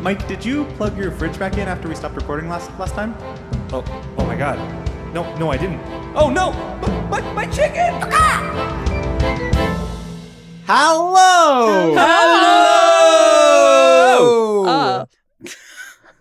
Mike, did you plug your fridge back in after we stopped recording last time? Oh my God. No, I didn't. Oh no, my chicken! Hello!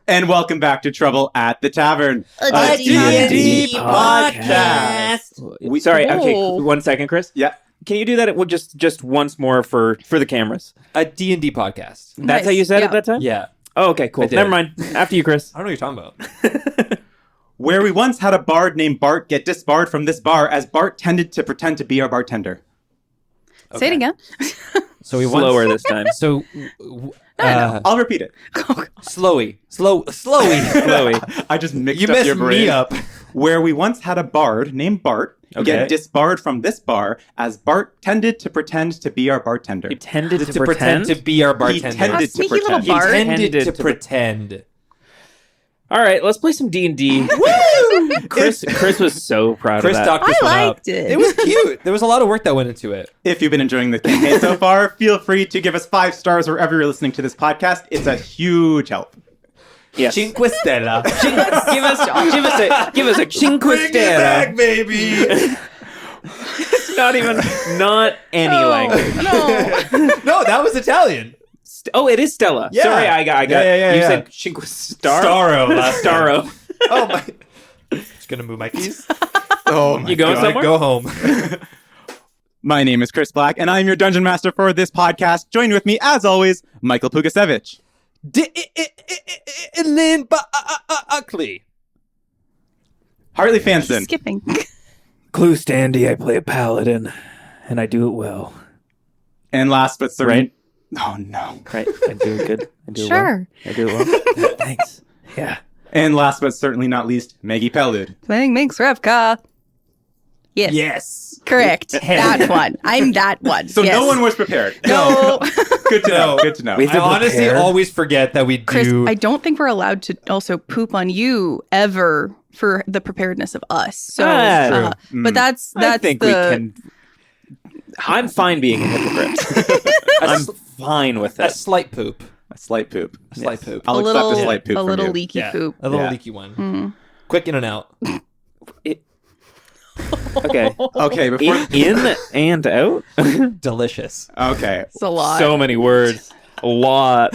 And welcome back to Trouble at the Tavern, a D&D podcast. Sorry, okay, 1 second, Chris. Yeah. Can you do that just once more for the cameras? A D&D podcast. That's how you said it that time? Yeah. Oh, okay, cool. Never mind. After you, Chris. I don't know what you're talking about. Where we once had a bard named Bart get disbarred from this bar as Bart tended to pretend to be our bartender. Okay. Say it again. So we slower this time. So I'll repeat it. Slowy. I just mixed you up messed your brain. me up. Where we once had a bard named Bart get disbarred from this bar as Bart tended to pretend to be our bartender. He tended to pretend to be our bartender. He tended to Sneaky little pretend. He bard. tended to pretend. All right, let's play some D&D. Chris was so proud Chris of that. talked this I one up. liked it. It was cute. There was a lot of work that went into it. If you've been enjoying the campaign so far, feel free to give us 5 stars wherever you're listening to this podcast. It's a huge help. Yes. Cinque Stella. give us a Cinque Stella. baby. It's not any language. No, that was Italian. Oh, it is Stella. Yeah. Sorry, I got. Yeah. You said Cinque Staro. Staro. Oh my. Just gonna move my keys. Oh my You going God. somewhere? Go home. My name is Chris Black, and I'm your Dungeon Master for this podcast. Joined with me, as always, Michael Pugasevich. Lynn Buckley. Hartley Fanson. Skipping. Clue Standy, I play a paladin, and I do it well. And last but certainly... Right? Oh, no. Right? I do it good. I do it Sure. well. I do it well. Thanks. Yeah. And last but certainly not least, Maggie Pellude. Playing Minx Revka. Yes. Yes. Correct. That one. I'm that one. So yes. no one was prepared. No. Good to know. Good to know. We- I honestly prepare. always forget that we Chris, do. I don't think we're allowed to also poop on you ever for the preparedness of us. So, but that's I think the... we can. I'm fine being a hypocrite. I'm fine with a it. slight poop. A slight poop. A slight poop. I'll accept a slight poop a from little you. leaky poop. A little Yeah. leaky one. Mm. Quick in and out. Okay. Okay, before... In and out? Delicious. Okay. It's a lot. So many words. A lot.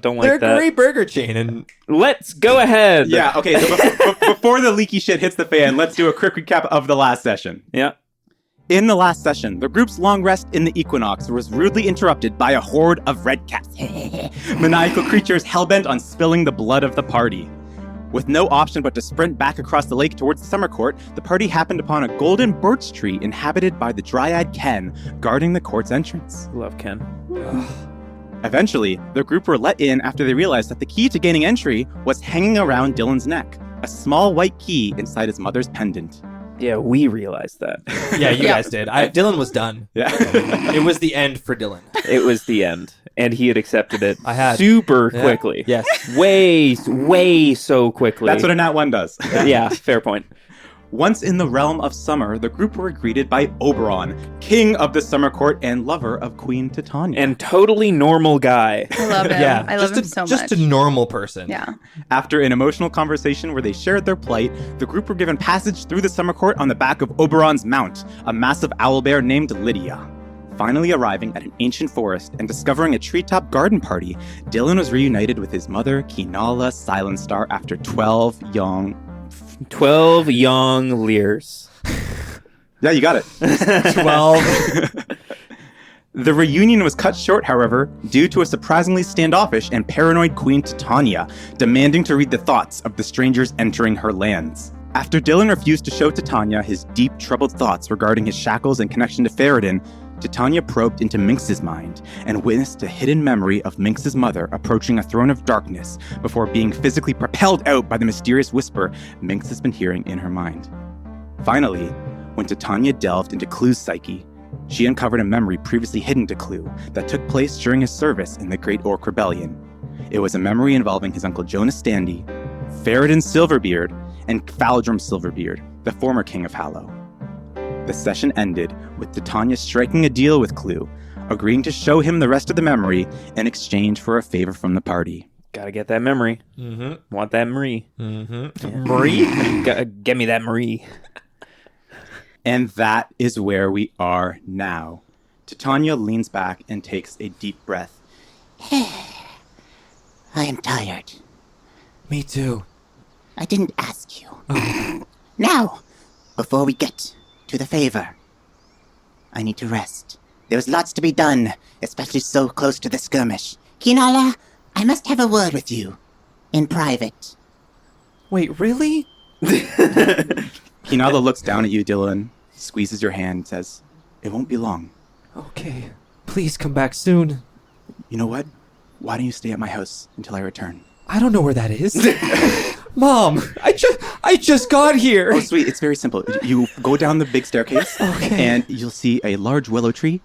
Don't like They're that. a great burger chain, and Let's go ahead. Yeah, okay, so before the leaky shit hits the fan, let's do a quick recap of the last session. Yeah. In the last session, the group's long rest in the Equinox was rudely interrupted by a horde of red cats. Maniacal creatures hellbent on spilling the blood of the party. With no option but to sprint back across the lake towards the summer court, the party happened upon a golden birch tree inhabited by the dryad Ken, guarding the court's entrance. Love Ken. Eventually, the group were let in after they realized that the key to gaining entry was hanging around Dillon's neck, a small white key inside his mother's pendant. Yeah, we realized that. yeah, you guys did. Dylan was done. Yeah. It was the end for Dylan. It was the end. And he had accepted it I had. super Yeah. quickly. Yes. Way so quickly. That's what a nat 1 does. Yeah, fair point. Once in the realm of summer, the group were greeted by Oberon, king of the summer court and lover of Queen Titania. And totally normal guy. I love him. Yeah. I love him so much. Just a normal person. Yeah. After an emotional conversation where they shared their plight, the group were given passage through the summer court on the back of Oberon's mount, a massive owlbear named Lydia. Finally arriving at an ancient forest and discovering a treetop garden party, Dillon was reunited with his mother, Kinala Silenstar, after 12 young years. Yeah, you got it. 12. The reunion was cut short, however, due to a surprisingly standoffish and paranoid Queen Titania, demanding to read the thoughts of the strangers entering her lands. After Dillon refused to show Titania his deep, troubled thoughts regarding his shackles and connection to Ferrodin, Titania probed into Minx's mind and witnessed a hidden memory of Minx's mother approaching a throne of darkness before being physically propelled out by the mysterious whisper Minx has been hearing in her mind. Finally, when Titania delved into Clue's psyche, she uncovered a memory previously hidden to Clue that took place during his service in the Great Orc Rebellion. It was a memory involving his uncle Jonas Standy, Ferrodin Silverbeard, and Faldrum Silverbeard, the former king of Hallow. The session ended with Titania striking a deal with Clue, agreeing to show him the rest of the memory in exchange for a favor from the party. Gotta get that memory. Mm-hmm. Want that Marie. Mm-hmm. Marie? Get me that Marie. And that is where we are now. Titania leans back and takes a deep breath. I am tired. Me too. I didn't ask you. Now, before we get to the favor, I need to rest. There's lots to be done, especially so close to the skirmish. Kinala, I must have a word with you. In private. Wait, really? Hinala looks down at you, Dillon, squeezes your hand, and says, "It won't be long. Okay. Please come back soon. You know what? Why don't you stay at my house until I return?" I don't know where that is. Mom, I just got here. Oh, sweet. It's very simple. You go down the big staircase, and you'll see a large willow tree.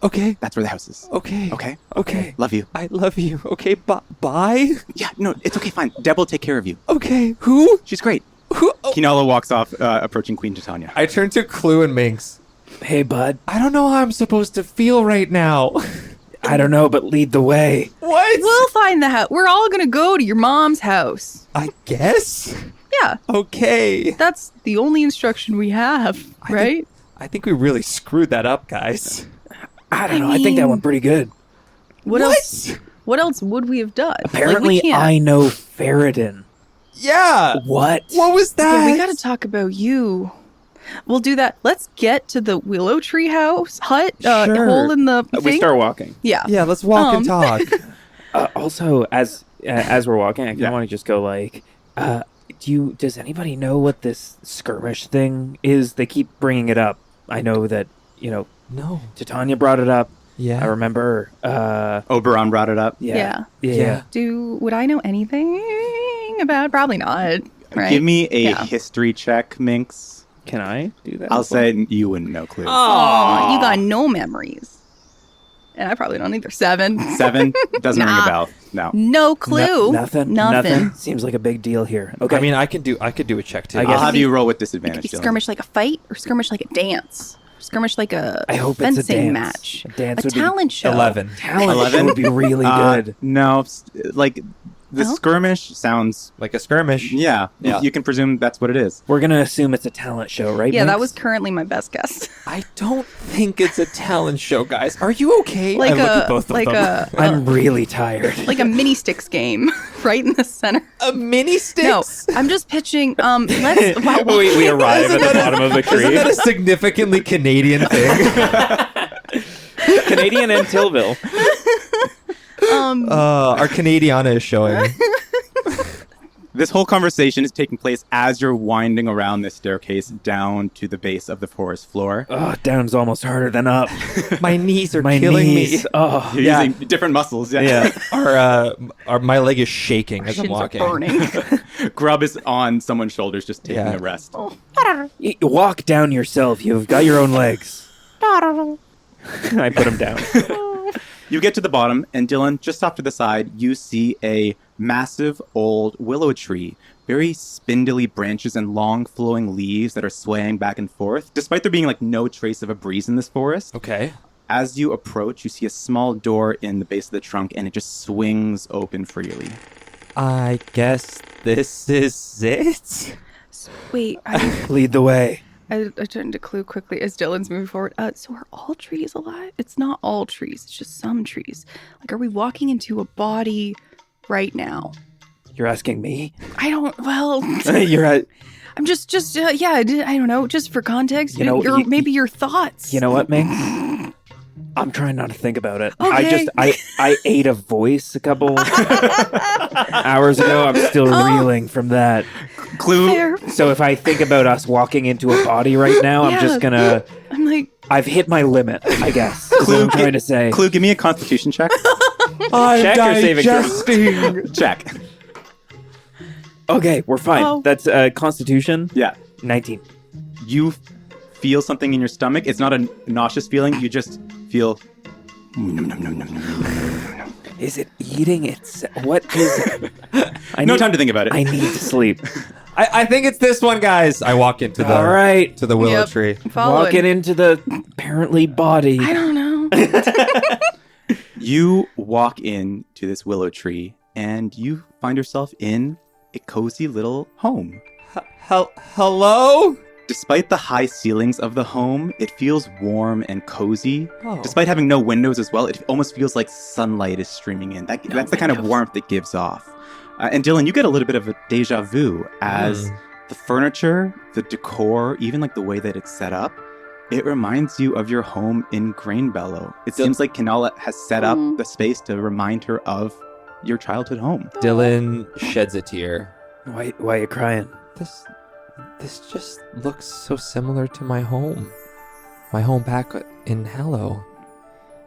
Okay. That's where the house is. Okay. Okay? Okay. Love you. I love you. Okay, bye? Yeah, no, it's okay, fine. Deb will take care of you. Okay. Who? She's great. Who? Oh. Kinala walks off, approaching Queen Titania. I turn to Clue and Minx. Hey, bud. I don't know how I'm supposed to feel right now. I don't know, but lead the way. What? We'll find the house. We're all gonna go to your mom's house. I guess? Yeah, Okay. that's the only instruction we have, right? I think we really screwed that up, guys. I don't know. I think that went pretty good. What else? What else would we have done? Apparently, like, we can't. I know Ferritin. Yeah. What? What was that? Yeah, we gotta talk about you. We'll do that. Let's get to the willow tree house hut. Sure. Hole in the thing. We start walking. Yeah. Yeah, let's walk and talk. Also, as we're walking, I kind of want to just go like, does anybody know what this skirmish thing is? They keep bringing it up. I know that, No. Titania brought it up. Yeah. I remember. Oberon brought it up. Yeah. Would I know anything about? Probably not. Right? Give me a Yeah. history check, Minx. Can I do that? I'll as well? say you wouldn't know, Clue. Aw, you got no memories. And I probably don't either. 7. 7? Doesn't ring a Nah. bell. No. No clue. Nothing. Seems like a big deal here. Okay. I mean, I could do a check too. I I'll guess- have you roll with disadvantage, Dillon. Skirmish like a fight or skirmish like a dance? Skirmish like a I hope it's a fencing dance. match. A dance A would be talent show. 11. talent 11? would be really good. No, like, the Oh. skirmish sounds... Like a skirmish. Yeah, Yeah. you can presume that's what it is. We're gonna assume it's a talent show, right? Yeah, that Minx? was currently my best guess. I don't think it's a talent show, guys. Are you okay? like I look at a both of like them. I'm really tired. like a mini sticks game, right in the center. A mini No, sticks? I'm just pitching. Let's. Wow, we arrive at the bottom of a Isn't tree. that a significantly Canadian thing? Canadian and Tillville. Our Canadiana is showing. This whole conversation is taking place as you're winding around this staircase down to the base of the forest floor. Oh, down's almost harder than up. My knees are My killing knees. me. Oh, You're Yeah. using different muscles. yeah. My leg is shaking as I'm shins are walking. burning. Grub is on someone's shoulders just taking Yeah. a rest. You walk down yourself. You've got your own legs. I put him down. You get to the bottom, and Dillon, just off to the side, you see a massive old willow tree. Very spindly branches and long flowing leaves that are swaying back and forth, despite there being like no trace of a breeze in this forest. Okay. As you approach, you see a small door in the base of the trunk, and it just swings open freely. I guess this is it? Wait, Lead the way. I turned to Clue quickly as Dylan's moving forward. So are all trees alive? It's not all trees. It's just some trees. Like, are we walking into a body right now? You're asking me? I don't. Well, You're at. I'm just. Yeah. I don't know. Just for context, You know, maybe your thoughts. You know what, Minx? I'm trying not to think about it. Okay. I ate a voice a couple hours ago. I'm still reeling from that. Clue. Fair. So if I think about us walking into a body right now, I'm just gonna. I'm like, I've hit my limit, I guess. Is what I'm trying to say. Clue, give me a constitution check. I'm Check or saving throw? digesting. Check. Okay, we're fine. Oh. That's Constitution. Yeah. 19. You feel something in your stomach. It's not a nauseous feeling. You just feel... Is it eating its? What is it? No time to think about it. I need to sleep. I think it's this one, guys. I walk into the All right. to the willow Yep. tree. following. Walking into the apparently body. I don't know. You walk into this willow tree, and you find yourself in a cozy little home. Hello? Despite the high ceilings of the home, it feels warm and cozy. Oh. Despite having no windows as well, it almost feels like sunlight is streaming in. That's the kind of warmth it gives off. And Dillon, you get a little bit of a deja vu as the furniture, the decor, even like the way that it's set up, it reminds you of your home in Grainbellow. It seems like Kinala has set up the space to remind her of your childhood home. Dylan sheds a tear. Why are you crying? This just looks so similar to my home. My home back in Hallow.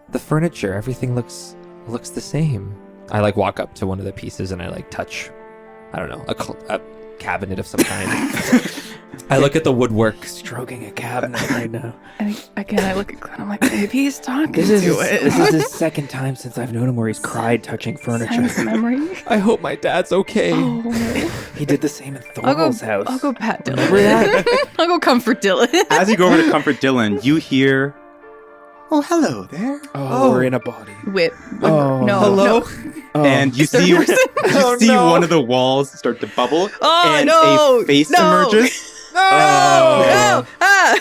The furniture, everything looks the same. I like walk up to one of the pieces and I like touch, I don't know, a cabinet of some kind. I look at the woodwork. Stroking a cabinet right now. And again, I look at Glenn. I'm like, maybe he's talking This to is it. his second time since I've known him where he's cried touching furniture. Sense memory. I hope my dad's okay. Oh, He did the same in I'll Thorvald's house. go pat Dylan. Remember that? I'll go comfort Dylan. As you go over to comfort Dillon, you hear, "Oh, hello there." Oh, we're in a body. Whip. Oh. No. Hello? No. Oh. And you see, Oh, no. one of the walls start to bubble, Oh, and no. a face No. emerges, No. Ah. I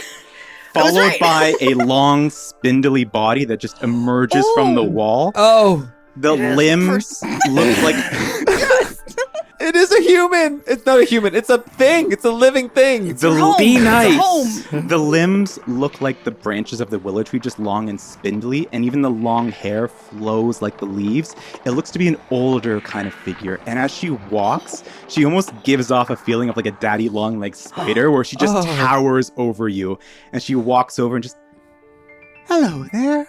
was followed right. by a long, spindly body that just emerges from the wall. Oh, The limbs look like it is a human. It's not a human. It's a thing. It's a living thing. the Be It's a nice. home. The limbs look like the branches of the willow tree, just long and spindly, and even the long hair flows like the leaves. It looks to be an older kind of figure, and as she walks, she almost gives off a feeling of like a daddy long-legged spider, where she just Oh. towers over you, and she walks over and just, "Hello there.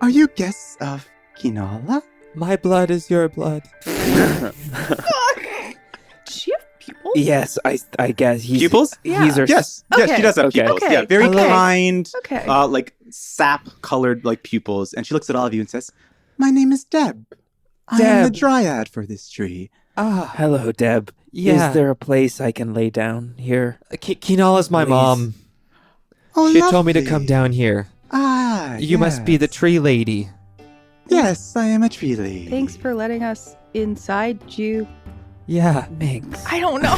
Are you guests of Kinala?" My blood is your blood. Does she have pupils? Yes, I guess he's Pupils? Yeah. He's our Yes, yes, Okay. she does have Okay. pupils. Okay. Yeah, very Okay. kind, Okay. like sap-colored like pupils, and she looks at all of you and says, "My name is Deb. I am the Deb. dryad for this tree." Ah, Hello, Deb. Yeah. Is there a place I can lay down here? Kinala's my Please. mom. Oh, She told me to lovely. come down here. Ah, You must be the tree lady. Yes, I am a tree lady. Thanks for letting us inside you. Yeah. Minx. I don't know.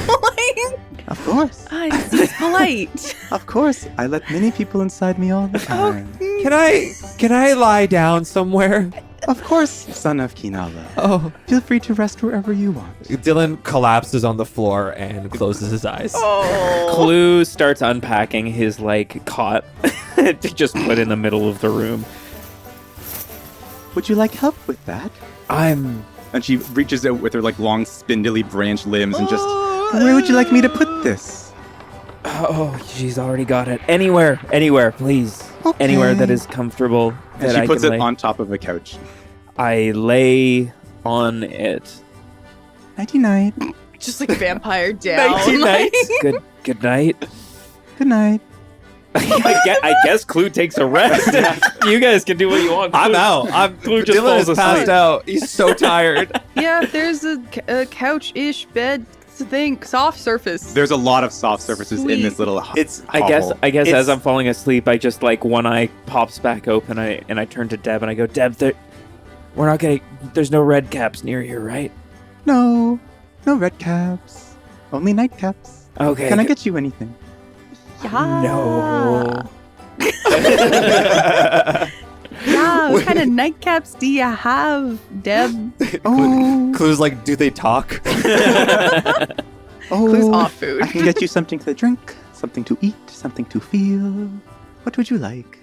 Of course, It's polite. of course. I let many people inside me all the time. Can I lie down somewhere? Of course, son of Kinala. Oh. Feel free to rest wherever you want. Dylan collapses on the floor and closes his eyes. Oh. Clue starts unpacking his like cot to just put in the middle of the room. Would you like help with that? I'm And she reaches out with her like long, spindly branch limbs and just, where would you like me to put this? Oh, she's already got it. Anywhere, please. Okay. Anywhere that is comfortable. And That she I puts can it lay. on top of a couch. I lay on it. Nighty night. Just like vampire down. Night. Good night. Good night. I guess Clue takes a rest. You guys can do what you want. I'm Clue- out. Clue just Dylan falls is passed asleep. out. He's so tired. Yeah, there's a couch-ish bed thing, soft surface. There's a lot of soft surfaces in this little I guess hovel. as I'm falling asleep, I just like one eye pops back open. And I turn to Deb and I go, Deb, we're not getting. There's no red caps near here, right? No red caps. Only nightcaps. Okay. Can I get you anything? Yeah. No. Yeah, what kind of nightcaps do you have, Deb? Oh, Clue's like, do they talk? Clue's off food. I can get you something to drink, something to eat, something to feel. What would you like?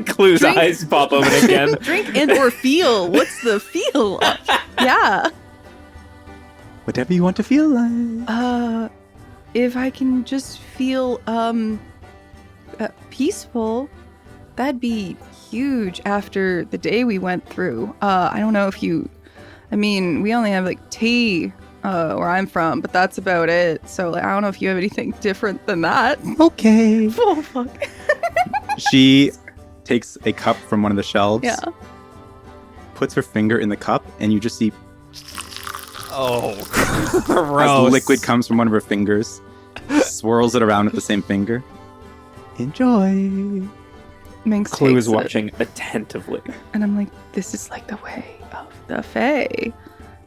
Clue's Drink. eyes pop open again. Drink and or feel. What's the feel? Yeah. Whatever you want to feel like. If I can just feel peaceful, that'd be huge after the day we went through. I don't know if you, I mean, we only have like tea where I'm from, but that's about it. So like, I don't know if you have anything different than that. Okay. Oh fuck. She takes a cup from one of the shelves, Yeah. puts her finger in the cup, and you just see Oh, as gross. liquid comes from one of her fingers, swirls it around with the same finger. Enjoy. Minx Clue takes is it, watching attentively. and I'm like, this is like the way of the Fae.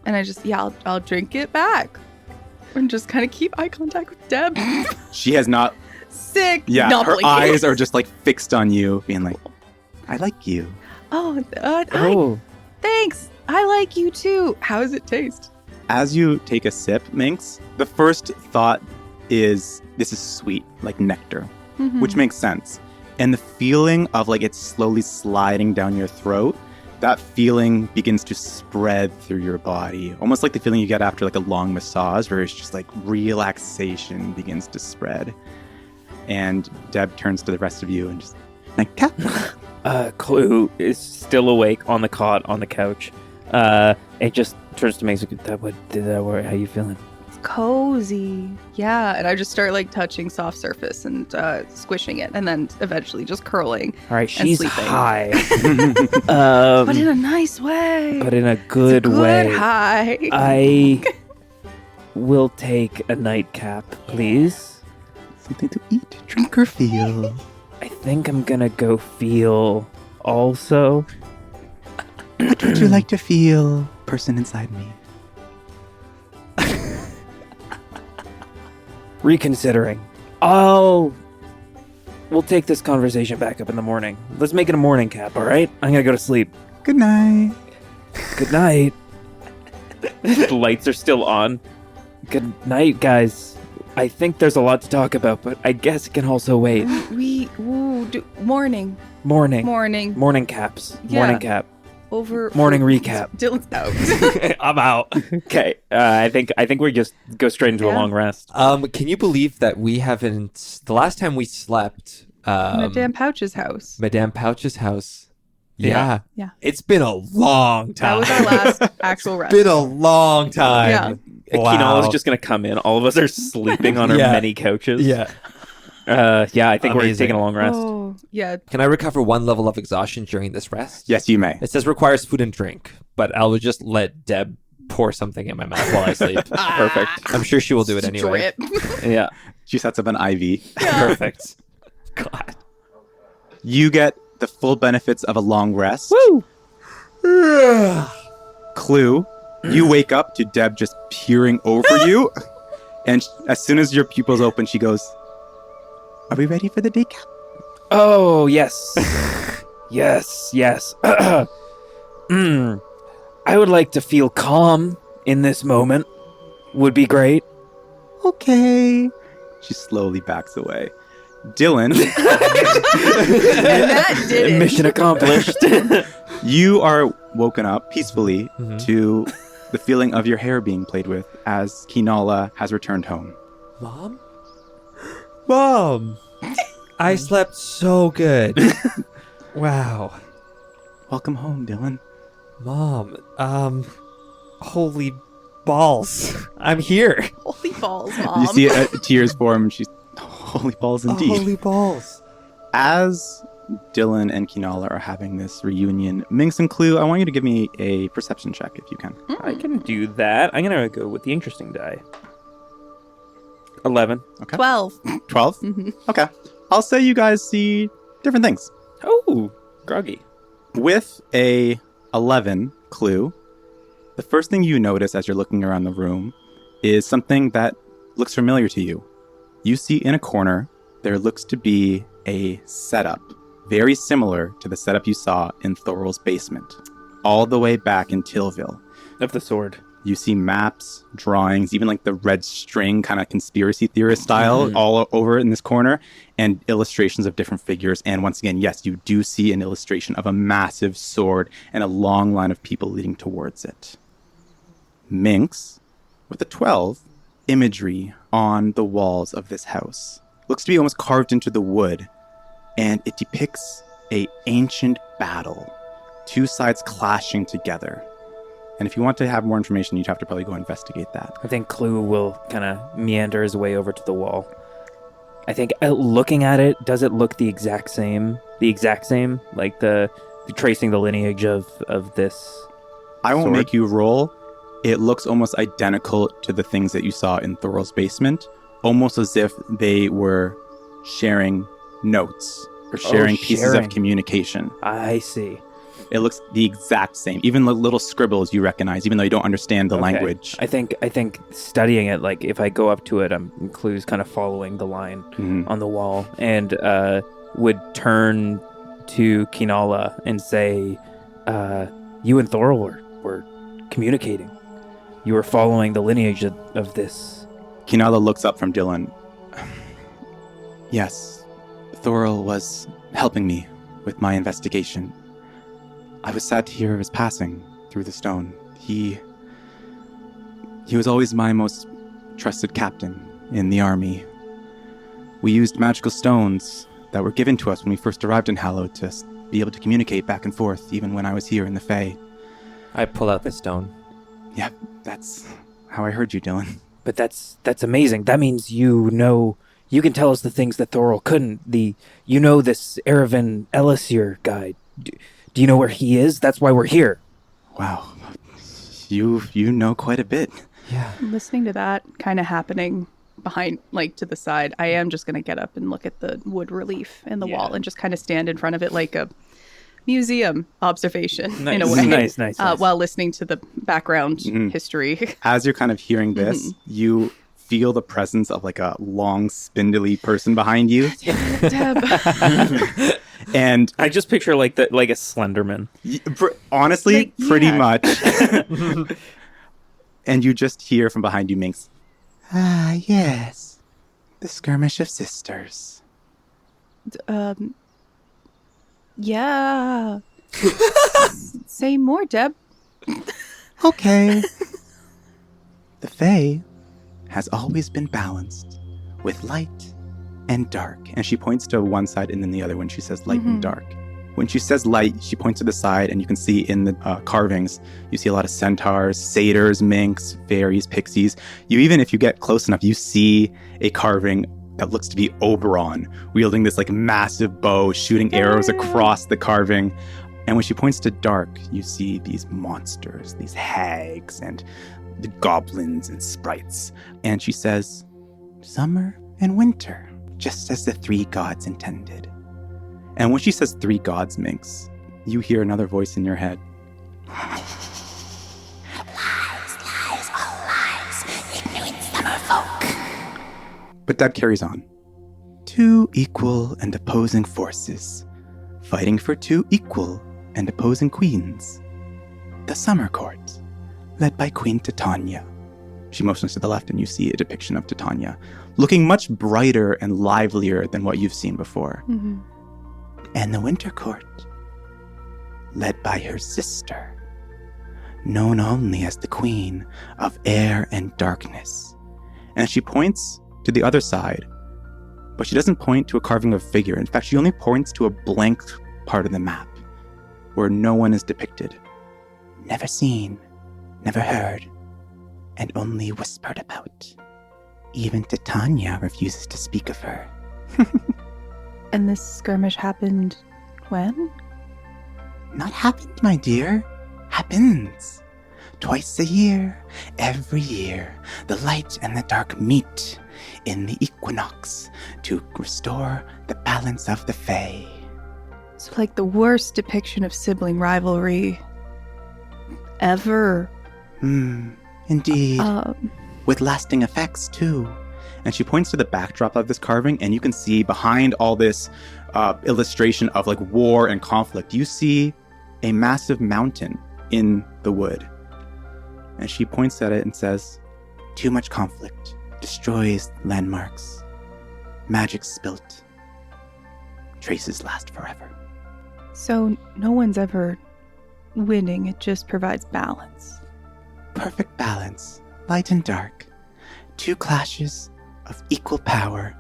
And I just, I'll drink it back. And just kind of keep eye contact with Deb. She has not. Sick. Yeah, Not her blinking. eyes are just like fixed on you, being like, I like you. Oh, Oh, thanks. I like you too. How does it taste? As you take a sip, Minx, the first thought is, this is sweet, like nectar, which makes sense. And the feeling of like it's slowly sliding down your throat, that feeling begins to spread through your body. Almost like the feeling you get after like a long massage, where it's just like relaxation begins to spread. And Deb turns to the rest of you and just, nightcap? Clue is still awake on the cot on the couch. It just turns to Mason. What did that work? How you feeling? It's cozy. Yeah. And I just start like touching soft surface and squishing it, and then eventually just curling. All right, And she's sleeping. high. But in a nice way. But in a good way. High. I will take a nightcap, please. Something to eat, drink, or feel. I think I'm gonna go feel also. What would you like to feel, person inside me? Reconsidering. We'll take this conversation back up in the morning. Let's make it a morning cap, all right? I'm gonna go to sleep. Good night. Good night. The lights are still on. Good night, guys. I think there's a lot to talk about, but I guess it can also wait. Morning. Morning caps. Yeah. Morning cap. Over. Morning recap. Dylan's out. I'm out. Okay. I think we just go straight into a long rest. Can you believe that we haven't? The last time we slept, Madame Pouch's house. Madame Pouch's house. Yeah. Yeah. It's been a long That time. was our last actual rest. Been a long time. Yeah. Wow. Kinala's just gonna come in. All of us are sleeping on our Yeah. many couches. Yeah. Yeah. I think we're Amazing. taking a long rest. Oh, yeah. Can I recover 1 level of exhaustion during this rest? Yes, you may. It says requires food and drink, but I will just let Deb pour something in my mouth while I sleep. Perfect. I'm sure she will do it anyway. Drip. Yeah. She sets up an IV. Perfect. God. You get the full benefits of a long rest. Woo! Clue, you wake up to Deb just peering over you. And as soon as your pupils open, she goes, are we ready for the day cap? Oh yes. Yes. I would like to feel calm in this moment. Would be great. Okay. She slowly backs away. Dillon, That did it. Mission accomplished. you are woken up peacefully to the feeling of your hair being played with as Kinala has returned home. Mom? Mom! I slept so good. Wow. Welcome home, Dillon. Mom, holy balls. I'm here. Holy balls, Mom. You see tears form, and she's, holy balls indeed. Holy balls. As Dillon and Kinala are having this reunion, Minx and Clue, I want you to give me a perception check if you can. I can do that. I'm gonna go with the interesting die. 11. Okay. 12. 12? Okay. I'll say you guys see different things. Oh, groggy. With a 11, Clue, the first thing you notice as you're looking around the room is something that looks familiar to you. You see in a corner, there looks to be a setup, very similar to the setup you saw in Thorol's basement, all the way back in Tillville. Of the sword. You see maps, drawings, even like the red string kind of conspiracy theorist style all over in this corner, and illustrations of different figures. And once again, yes, you do see an illustration of a massive sword and a long line of people leading towards it. Minx, with a 12, imagery on the walls of this house. Looks to be almost carved into the wood, and it depicts a ancient battle, two sides clashing together. And if you want to have more information, you'd have to probably go investigate that. I think Clue will kind of meander his way over to the wall. I think looking at it, does it look the exact same? The exact same? Like the tracing the lineage of this I won't sword? make you roll. It looks almost identical to the things that you saw in Thorol's basement, almost as if they were sharing notes or sharing pieces of sharing. communication. I see. It looks the exact same. Even the little scribbles you recognize, even though you don't understand the Okay. language. I think studying it, like if I go up to it, Clue's kind of following the line on the wall, and would turn to Kinala and say, "You and Thorol were communicating. You were following the lineage of this." Kinala looks up from Dillon. Yes, Thorol was helping me with my investigation. I was sad to hear of his passing through the stone. He was always my most trusted captain in the army. We used magical stones that were given to us when we first arrived in Hallow to be able to communicate back and forth, even when I was here in the Fae. I pull out the stone. Yep, that's how I heard you, Dillon. But that's amazing. That means you can tell us the things that Thorol couldn't. You know this Erevan Elisir guy. Do you know where he is? That's why we're here. Wow, you know quite a bit. Yeah. Listening to that kind of happening behind, like to the side, I am just going to get up and look at the wood relief in the wall and just kind of stand in front of it like a museum observation in a way. Nice. While listening to the background history. As you're kind of hearing this, you feel the presence of like a long, spindly person behind you. Deb. And I just picture like a Slenderman. honestly, Like, pretty yeah. much. And you just hear from behind you, Minx. Ah, yes. The skirmish of sisters. Yeah. Say more, Deb. Okay. The Fae has always been balanced with light and dark. And she points to one side and then the other when she says light and dark. When she says light, she points to the side, and you can see in the carvings, you see a lot of centaurs, satyrs, minks, fairies, pixies. You even, if you get close enough, you see a carving that looks to be Oberon, wielding this like massive bow, shooting arrows across the carving. And when she points to dark, you see these monsters, these hags, and the goblins and sprites. And she says, summer and winter, just as the three gods intended. And when she says three gods, Minx, you hear another voice in your head. Lies, all lies. Ignorant summer folk. But Deb carries on. Two equal and opposing forces, fighting for two equal and opposing queens. The Summer Court, led by Queen Titania. She motions to the left, and you see a depiction of Titania, looking much brighter and livelier than what you've seen before. And the Winter Court, led by her sister, known only as the Queen of Air and Darkness. And she points to the other side, but she doesn't point to a carving of a figure. In fact, she only points to a blank part of the map, where no one is depicted. Never seen, never heard, and only whispered about. Even Titania refuses to speak of her. And this skirmish happened when? Not happened, my dear. Happens. Twice a year, every year, the light and the dark meet in the equinox to restore the balance of the Fae. So like the worst depiction of sibling rivalry ever. Indeed. With lasting effects, too. And she points to the backdrop of this carving, and you can see behind all this illustration of like war and conflict, you see a massive mountain in the wood. And she points at it and says, too much conflict destroys landmarks. Magic spilt. Traces last forever. So no one's ever winning, it just provides balance. Perfect balance, light and dark. Two clashes of equal power.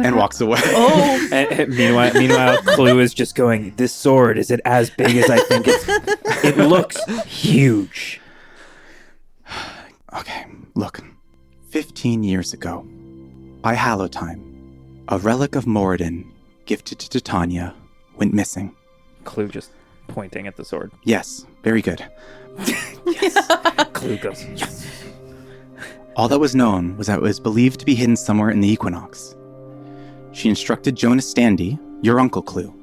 And walks away. Oh! And meanwhile, Clue is just going, this sword, is it as big as I think it looks huge. Okay, look. 15 years ago, by Hallow time, a relic of Moradin, gifted to Titania, went missing. Clue just pointing at the sword. Yes, very good. Clue goes, yes. All that was known was that it was believed to be hidden somewhere in the equinox. She instructed Jonas Standy, your uncle Clue,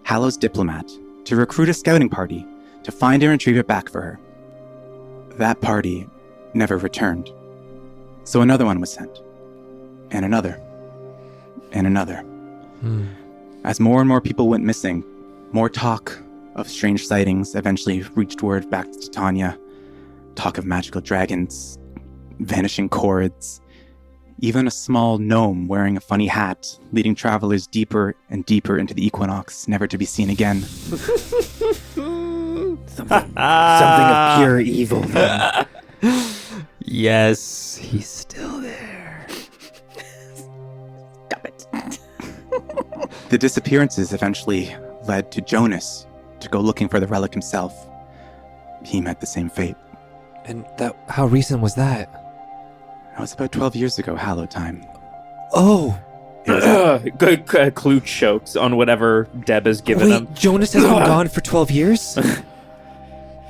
Hallow's diplomat, to recruit a scouting party to find and retrieve it back for her. That party never returned. So another one was sent. And another. And another. As more and more people went missing, more talk of strange sightings eventually reached word back to Titania. Talk of magical dragons, vanishing cords, even a small gnome wearing a funny hat, leading travelers deeper and deeper into the equinox, never to be seen again. Something of pure evil. Then. Yes, he's still there. Stop it. The disappearances eventually led to Jonas to go looking for the relic himself. He met the same fate. And how recent was that? That was about 12 years ago, Hallow time. Oh, Good Clue chokes on whatever Deb has given wait, him. Jonas has been gone for 12 years?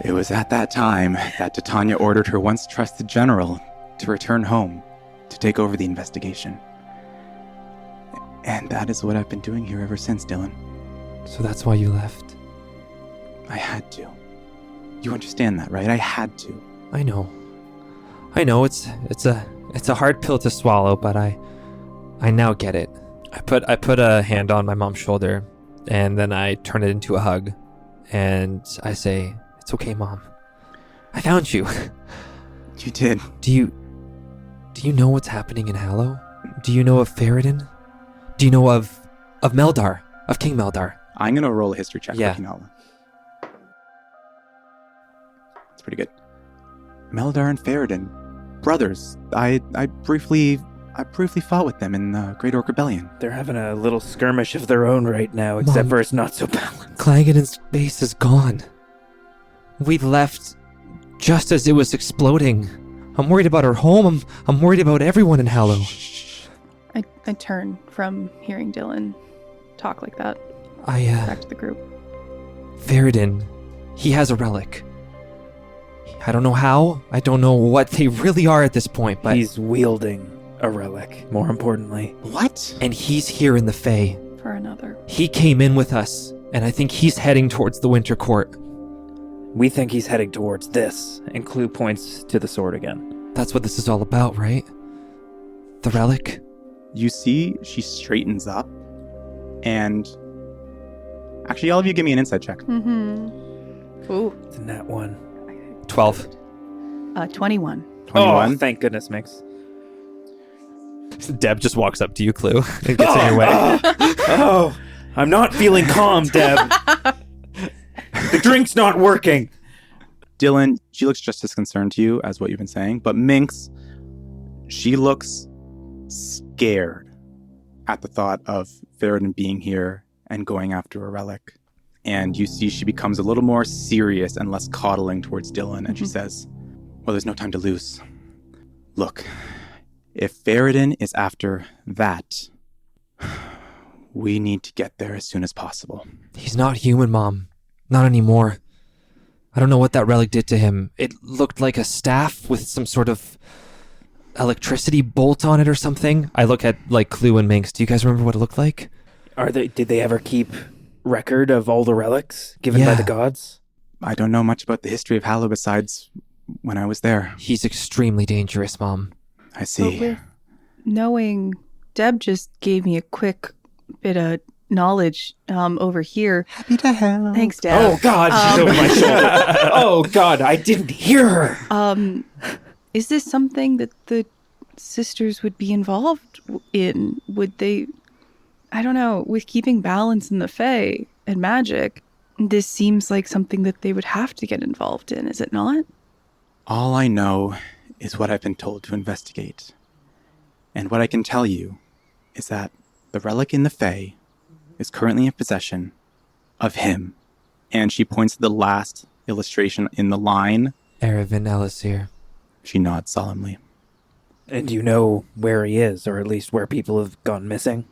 It was at that time that Titania ordered her once trusted general to return home to take over the investigation. And that is what I've been doing here ever since, Dillon. So that's why you left? I had to. You understand that, right? I had to. I know, it's a hard pill to swallow, but I now get it. I put a hand on my mom's shoulder, and then I turn it into a hug, and I say, "It's okay, Mom. I found you." You did. Do you know what's happening in Hallow? Do you know of Feywild? Do you know of Meldar, of King Meldar? I'm going to roll a history check Yeah. for Kinala. It's pretty good. Meldar and Feywild, brothers. I briefly fought with them in the Great Orc Rebellion. They're having a little skirmish of their own right now, except Mom. for it's not so balanced. Clangeddon's base is gone. We left just as it was exploding. I'm worried about our home. I'm worried about everyone in Hallow. I turn from hearing Dillon talk like that back to the group. Feywild, he has a relic. I don't know how. I don't know what they really are at this point, but He's wielding a relic, more importantly. What? and he's here in the Fey. For another. He came in with us, and I think he's heading towards the Winter Court. We think he's heading towards this, and Clue points to the sword again. That's what this is all about, right? The relic? You see, she straightens up, and actually, all of you give me an insight check. Mm-hmm. Ooh. It's in that one. 12. 21. 21. Oh, thank goodness, Mix. Deb just walks up to you, Clue, and gets in your way. Oh, I'm not feeling calm, Deb. The drink's not working. Dillon, she looks just as concerned to you as what you've been saying, but Minx, she looks scared at the thought of Feywild being here and going after a relic. And you see she becomes a little more serious and less coddling towards Dillon, and she says, well, there's no time to lose. Look, if Feywild is after that, we need to get there as soon as possible. He's not human, Mom. Not anymore. I don't know what that relic did to him. It looked like a staff with some sort of electricity bolt on it or something. I look at, Clue and Minx. Do you guys remember what it looked like? Did they ever keep record of all the relics given by Yeah. the gods? I don't know much about the history of Hallow besides when I was there. He's extremely dangerous, Mom. I But see. with knowing, Deb just gave me a quick bit of knowledge over here. Happy to help. Thanks, Deb. Oh, God, she's over my shoulder. Oh, God, I didn't hear her. Is this something that the sisters would be involved in? Would they, I don't know, with keeping balance in the Fae and magic, this seems like something that they would have to get involved in, is it not? All I know is what I've been told to investigate. And what I can tell you is that the relic in the Fae is currently in possession of him. And she points to the last illustration in the line. Erevin Elisir. She nods solemnly. And you know where he is, or at least where people have gone missing?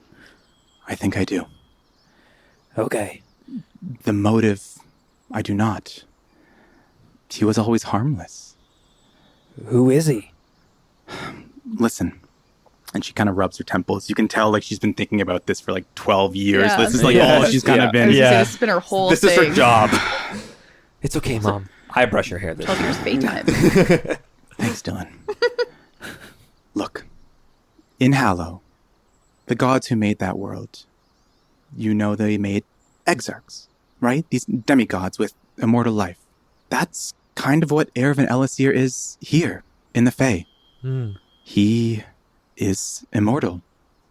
I think I do. Okay. The motive, I do not. He was always harmless. Who is he? Listen, And she kind of rubs her temples. You can tell like she's been thinking about this for like 12 years. Yeah. This is like Yeah. all she's kind of I been. was gonna say, this has been her whole This thing. is her job. It's okay, Mom. I brush her hair this 12 years Fey time. Thanks, Dillon. Look, in Hallow, the gods who made that world, you know they made exarchs, right? These demigods with immortal life. That's kind of what Erevan Elisir is here, in the Fae. He is immortal.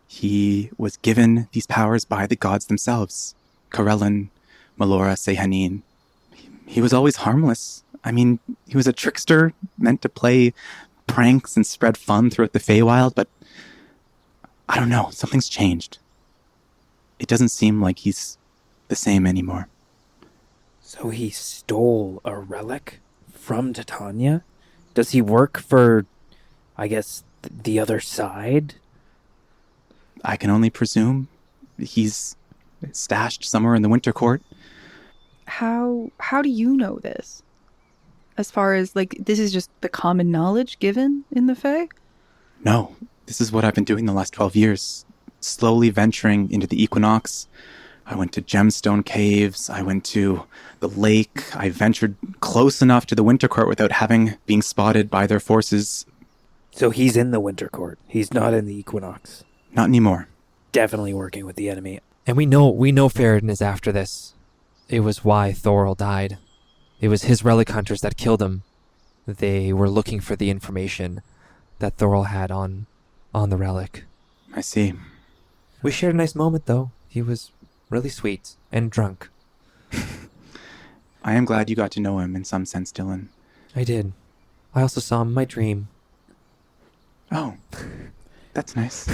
He was given these powers by the gods themselves. Corellin, Melora, Sehanin. He was always harmless. I mean, he was a trickster meant to play pranks and spread fun throughout the Feywild, but I don't know, something's changed. It doesn't seem like he's the same anymore. So he stole a relic from Titania? Does he work for, I guess, the other side? I can only presume he's stashed somewhere in the Winter Court. How do you know this? As far as, like, this is just the common knowledge given in the Fae? No, this is what I've been doing the last 12 years. Slowly venturing into the Equinox. I went to Gemstone Caves. I went to the lake. I ventured close enough to the Winter Court without being spotted by their forces. So he's in the Winter Court. He's not in the Equinox. Not anymore. Definitely working with the enemy. And we know Ferretin is after this. It was why Thorol died. It was his relic hunters that killed him. They were looking for the information that Thorol had on the relic. I see. We shared a nice moment, though. He was really sweet and drunk. I am glad you got to know him in some sense, Dillon. I did. I also saw him in my dream. Oh, that's nice.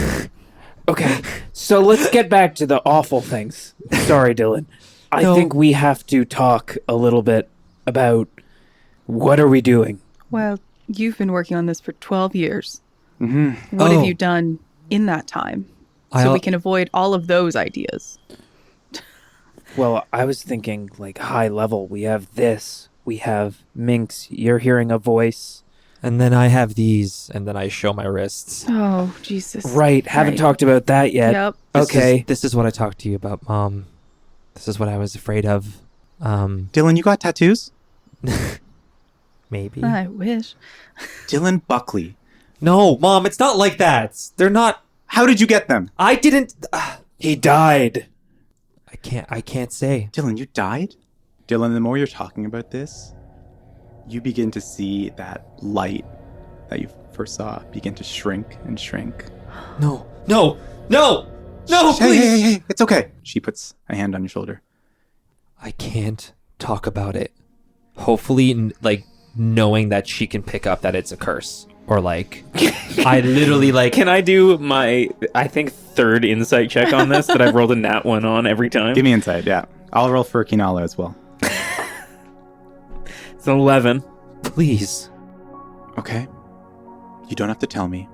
Okay, so let's get back to the awful things. Sorry, Dillon. I No. think we have to talk a little bit about what are we doing? Well, you've been working on this for 12 years. Mm-hmm. What Oh. have you done in that time? So I'll- we can avoid all of those ideas. Well, I was thinking like high level. We have this. We have Minx. You're hearing a voice. And then I have these, and then I show my wrists. Oh, Jesus. Right. Haven't Right. talked about that yet. Yep. Okay. This is what I talked to you about, Mom. This is what I was afraid of. Dillon, you got tattoos? Maybe. I wish. Dillon Buckley. No, Mom, it's not like that. They're not. How did you get them? I didn't. He died. I can't say. Dillon, you died? Dillon, the more you're talking about this, you begin to see that light that you first saw begin to shrink and shrink. No, please. Hey, it's okay. She puts a hand on your shoulder. I can't talk about it. Hopefully, knowing that she can pick up that it's a curse. Or, I literally, Can I do my, I think, third insight check on this that I've rolled a nat one on every time? Give me insight, yeah. I'll roll for Kinala as well. It's an 11. please. Okay. You don't have to tell me.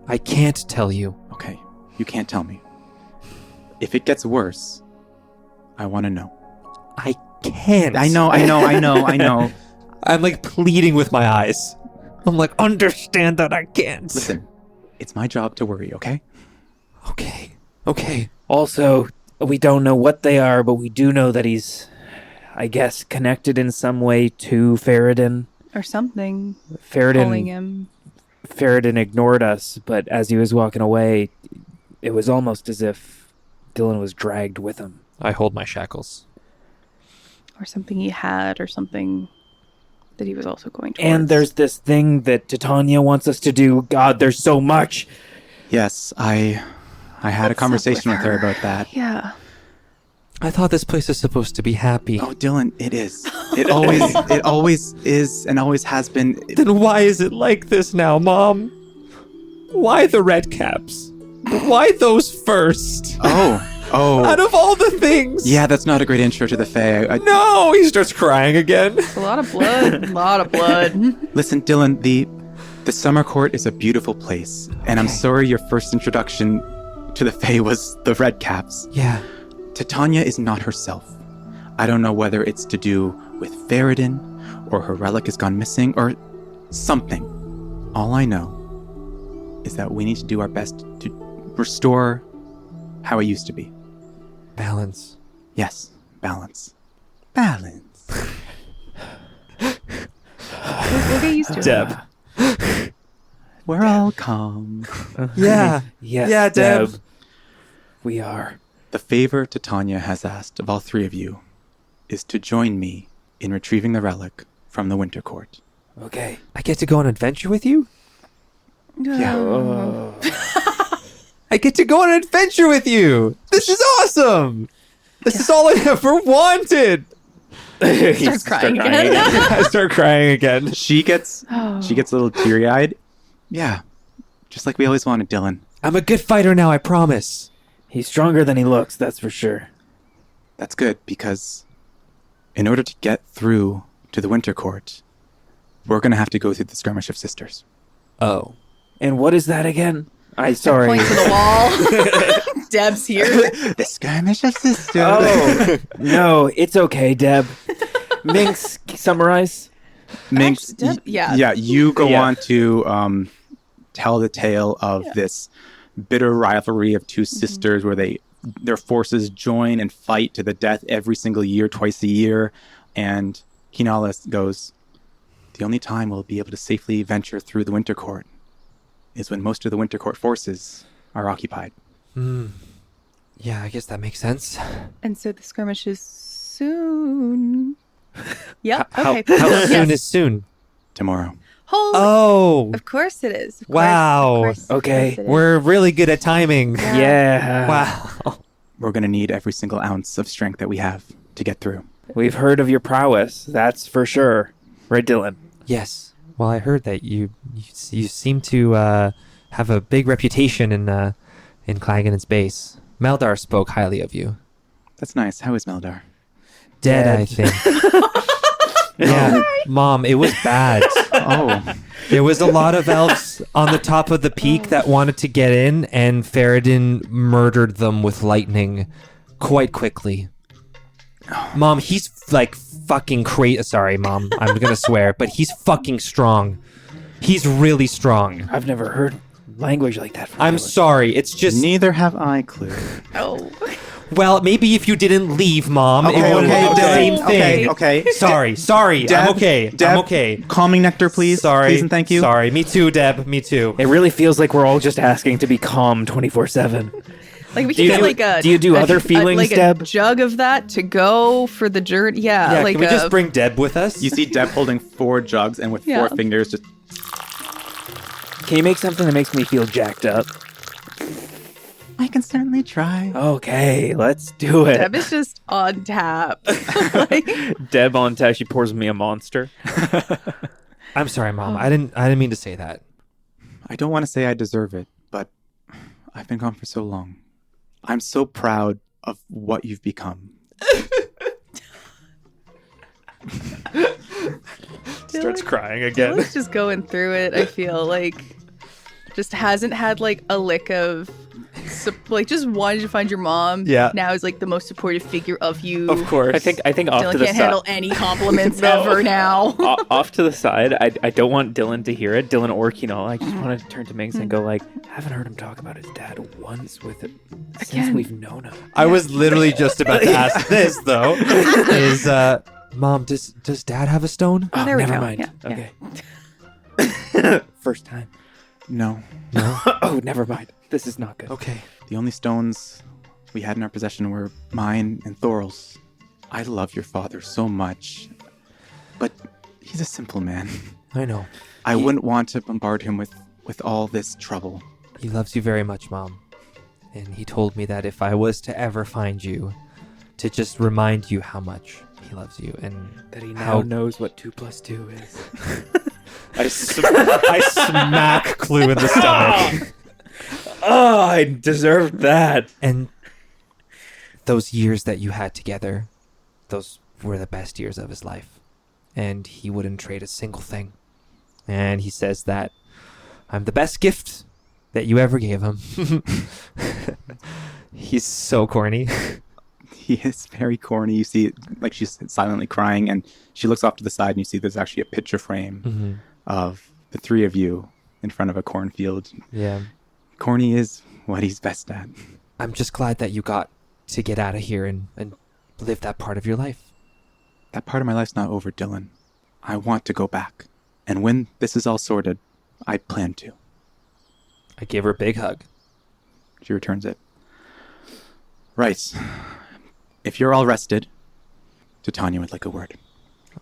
I can't tell you. Okay. You can't tell me. If it gets worse, I want to know. I can't. I know. I'm, pleading with my eyes. I'm understand that I can't. Listen, it's my job to worry, okay? Okay. Also, we don't know what they are, but we do know that he's, I guess, connected in some way to Ferretin. Or something. Pulling him. Ferretin ignored us, but as he was walking away, it was almost as if Dillon was dragged with him. I hold my shackles. Or something he had, or something that he was also going towards. And there's this thing that Titania wants us to do. God, there's so much. Yes, I had a conversation with her about that. Yeah. I thought this place is supposed to be happy. Oh, Dillon, it is. It always is and always has been. Then why is it like this now, Mom? Why the red caps? Why those first? Oh. Out of all the things. Yeah, that's not a great intro to the Fae. No, he starts crying again. It's a lot of blood. Listen, Dillon, the Summer Court is a beautiful place, and I'm sorry your first introduction to the Fae was the red caps. Yeah. Titania is not herself. I don't know whether it's to do with Ferretin, or her relic has gone missing, or something. All I know is that we need to do our best to restore how it used to be. Balance. Yes, balance. Balance. We'll get used to it. Deb. We're all calm. Yeah. Yes, Yeah, Deb. We are. The favor Titania has asked of all three of you is to join me in retrieving the relic from the Winter Court. Okay. I get to go on an adventure with you? Oh. I get to go on an adventure with you! This is awesome! This is all I ever wanted! Starts crying again. I start crying again. She gets a little teary-eyed. Yeah, just like we always wanted, Dillon. I'm a good fighter now, I promise. He's stronger than he looks, that's for sure. That's good, because in order to get through to the Winter Court, we're going to have to go through the Skirmish of Sisters. Oh. And what is that again? I'm sorry. Point to the wall. Deb's here. The Skirmish of Sisters. Oh, no, it's okay, Deb. Minx, summarize. Minx, Actually, Deb- yeah. yeah, you go Yeah. on to tell the tale of this bitter rivalry of two sisters where their forces join and fight to the death every single year, twice a year. And Kinalis goes, the only time we'll be able to safely venture through the Winter Court is when most of the Winter Court forces are occupied. Yeah, I guess that makes sense. And so the skirmish is soon. Yep. How- Okay. How Yes. soon is soon? Tomorrow. Holy. Oh, Of course it is. Of course, Wow. of course, Okay. of course it is. we're really good at timing. Yeah. Wow. We're going to need every single ounce of strength that we have to get through. We've heard of your prowess, that's for sure. Right, Dillon? Yes. Well, I heard that you seem to have a big reputation in Clagan's base. Meldar spoke highly of you. That's nice. How is Meldar? Dead, I think. Yeah, Mom, it was bad. Oh, There was a lot of elves on the top of the peak that wanted to get in, and Faradin murdered them with lightning quite quickly. Mom, he's like fucking crazy. Sorry, Mom, I'm gonna swear, but he's fucking strong. He's really strong. I've never heard language like that from I'm Dillon. sorry. It's just neither have I, Clue. Oh. well, maybe if you didn't leave, Mom, it would have been the same thing. Okay. Sorry. Deb, I'm okay. Deb, I'm okay. Calming nectar, please. Sorry. Please and thank you. Sorry. Me too, Deb. Me too. It really feels like we're all just asking to be calm 24/7. Like we Do can you get do- like a. do you do other feelings, like Deb? A jug of that to go for the journey. Yeah. Yeah, like can we a, just bring Deb with us? You see Deb holding 4 jugs and with 4 Yeah. fingers just... Can you make something that makes me feel jacked up? I can certainly try. Okay, let's do it. Deb is just on tap. Like, Deb on tap, she pours me a monster. I'm sorry, Mom. I didn't mean to say that. I don't want to say I deserve it, but I've been gone for so long. I'm so proud of what you've become. Starts crying again. Dylan's just going through it. I feel like just hasn't had like a lick of like just wanted to find your mom. Yeah. Now is like the most supportive figure of you. Of course. I think off Dylan to the can't side. handle any compliments No. ever now. Off to the side. I don't want Dylan to hear it. Dylan or Kino. I just want to turn to Mings and go like, haven't heard him talk about his dad once with it since Again. we've known him. I was literally just about to ask this though. Is Mom, does Dad have a stone? Oh, there we never go. mind. Yeah, Okay. First time. No. Oh, never mind. This is not good. Okay. The only stones we had in our possession were mine and Thorol's. I love your father so much, but he's a simple man. I know. I wouldn't want to bombard him with all this trouble. He loves you very much, Mom. And he told me that if I was to ever find you, to just remind you how much he loves you and That he now how knows what 2 + 2 is. I smack Clue in the stomach. Oh, I deserved that. And those years that you had together, those were the best years of his life. And he wouldn't trade a single thing. And he says that I'm the best gift that you ever gave him. He's so corny. He is very corny. You see, like, she's silently crying, and she looks off to the side, and you see there's actually a picture frame of the 3 of you in front of a cornfield. Yeah. Corny is what he's best at. I'm just glad that you got to get out of here and live that part of your life. That part of my life's not over, Dillon. I want to go back. And when this is all sorted, I plan to. I give her a big hug. She returns it. Right. If you're all rested, Titania would like a word.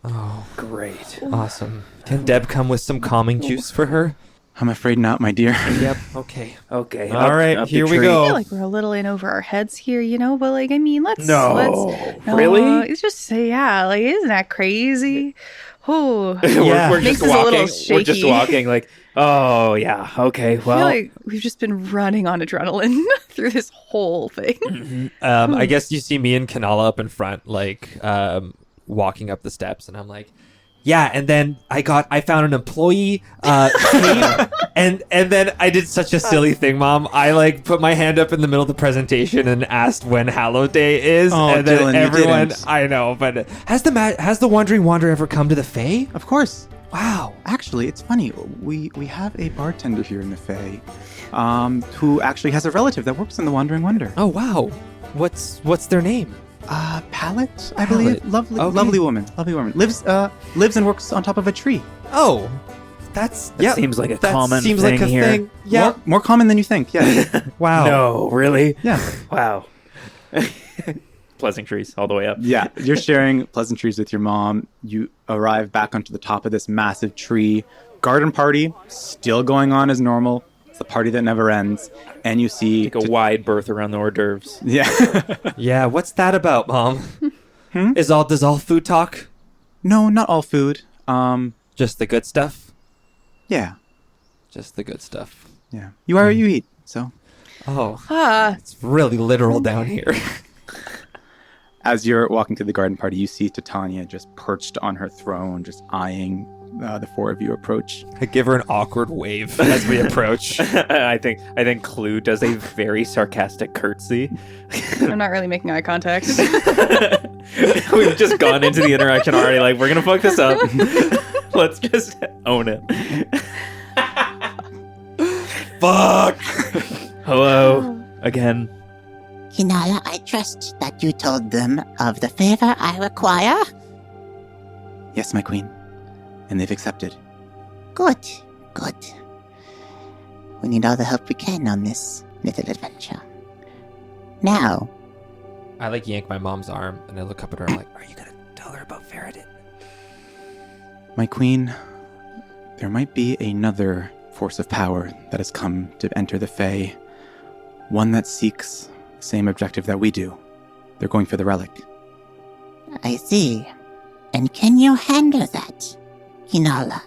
Oh, Great. awesome. Can Deb come with some calming juice for her? I'm afraid not, my dear. Yep. Okay. Okay. All right, up the here we tree. I go. feel like we're a little in over our heads here, but like, I mean, let's Really? It's just say, like, isn't that crazy? Oh, Yeah. we're Makes just us a little walking. We're just shaky. walking like, oh yeah, okay, I well, feel like we've just been running on adrenaline through this whole thing. I guess you see me and Kanala up in front, like walking up the steps, and I'm like, yeah. And then I found an employee cave, and then I did such a silly thing, Mom. I like put my hand up in the middle of the presentation and asked when Hallow Day is, Oh, and then Dillon, you everyone, didn't. I know, but has the Wandering Wanderer ever come to the Fae? Of course. Wow. Actually, it's funny. We have a bartender here in the Fae who actually has a relative that works in the Wandering Wonder. Oh wow. What's their name? Pallet, I believe. Pallet. Okay. Lovely woman. Lives and works on top of a tree. Oh, that's That seems like a that common seems thing like a here. thing. Yeah. More common than you think. Yeah. Wow. no, really? Yeah. Wow. Pleasantries all the way up. Yeah. You're sharing pleasantries with your mom. You arrive back onto the top of this massive tree. Garden party still going on as normal. It's the party that never ends. And you see Like a wide berth around the hors d'oeuvres. Yeah. Yeah. What's that about, Mom? Does all food talk? No, not all food. Just the good stuff. Yeah. Just the good stuff. Yeah. You are what you eat. So Oh, Ah, it's really literal down here. as you're walking to the garden party, you see Titania just perched on her throne, just eyeing the four of you approach. I give her an awkward wave as we approach. I think Clue does a very sarcastic curtsy. I'm not really making eye contact. We've just gone into the interaction already. Like, we're gonna fuck this up. Let's just own it. Fuck. Hello again. Kinala, I trust that you told them of the favor I require. Yes, my queen. And they've accepted. Good, good. We need all the help we can on this little adventure. Now, I like yank my mom's arm and I look up at her. I'm like, "Are you gonna tell her about Faradin?" My queen, there might be another force of power that has come to enter the Fae. One that seeks the same objective that we do. They're going for the relic. I see. And can you handle that, Kinala?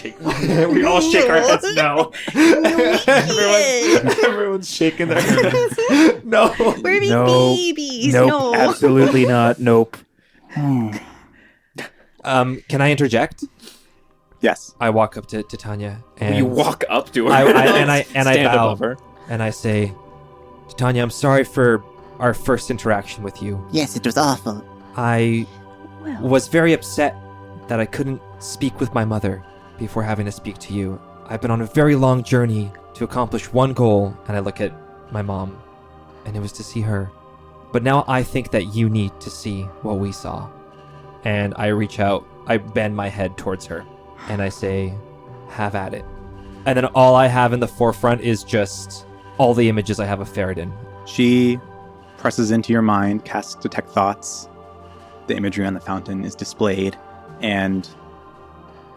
We all shake our heads no. Everyone's shaking their heads. No. We're being No. babies. Nope. No. Absolutely not. Nope. Can I interject? Yes. I walk up to Titania and You walk up to her. I Stand bow above her. and I say, "Titania, I'm sorry for our first interaction with you. Yes, it was awful. I Well, was very upset that I couldn't speak with my mother before having to speak to you. I've been on a very long journey to accomplish one goal," and I look at my mom, and it was to see her. "But now I think that you need to see what we saw." And I reach out, I bend my head towards her, and I say, "Have at it." And then all I have in the forefront is just all the images I have of Faradin. She presses into your mind, casts Detect Thoughts. The imagery on the fountain is displayed, and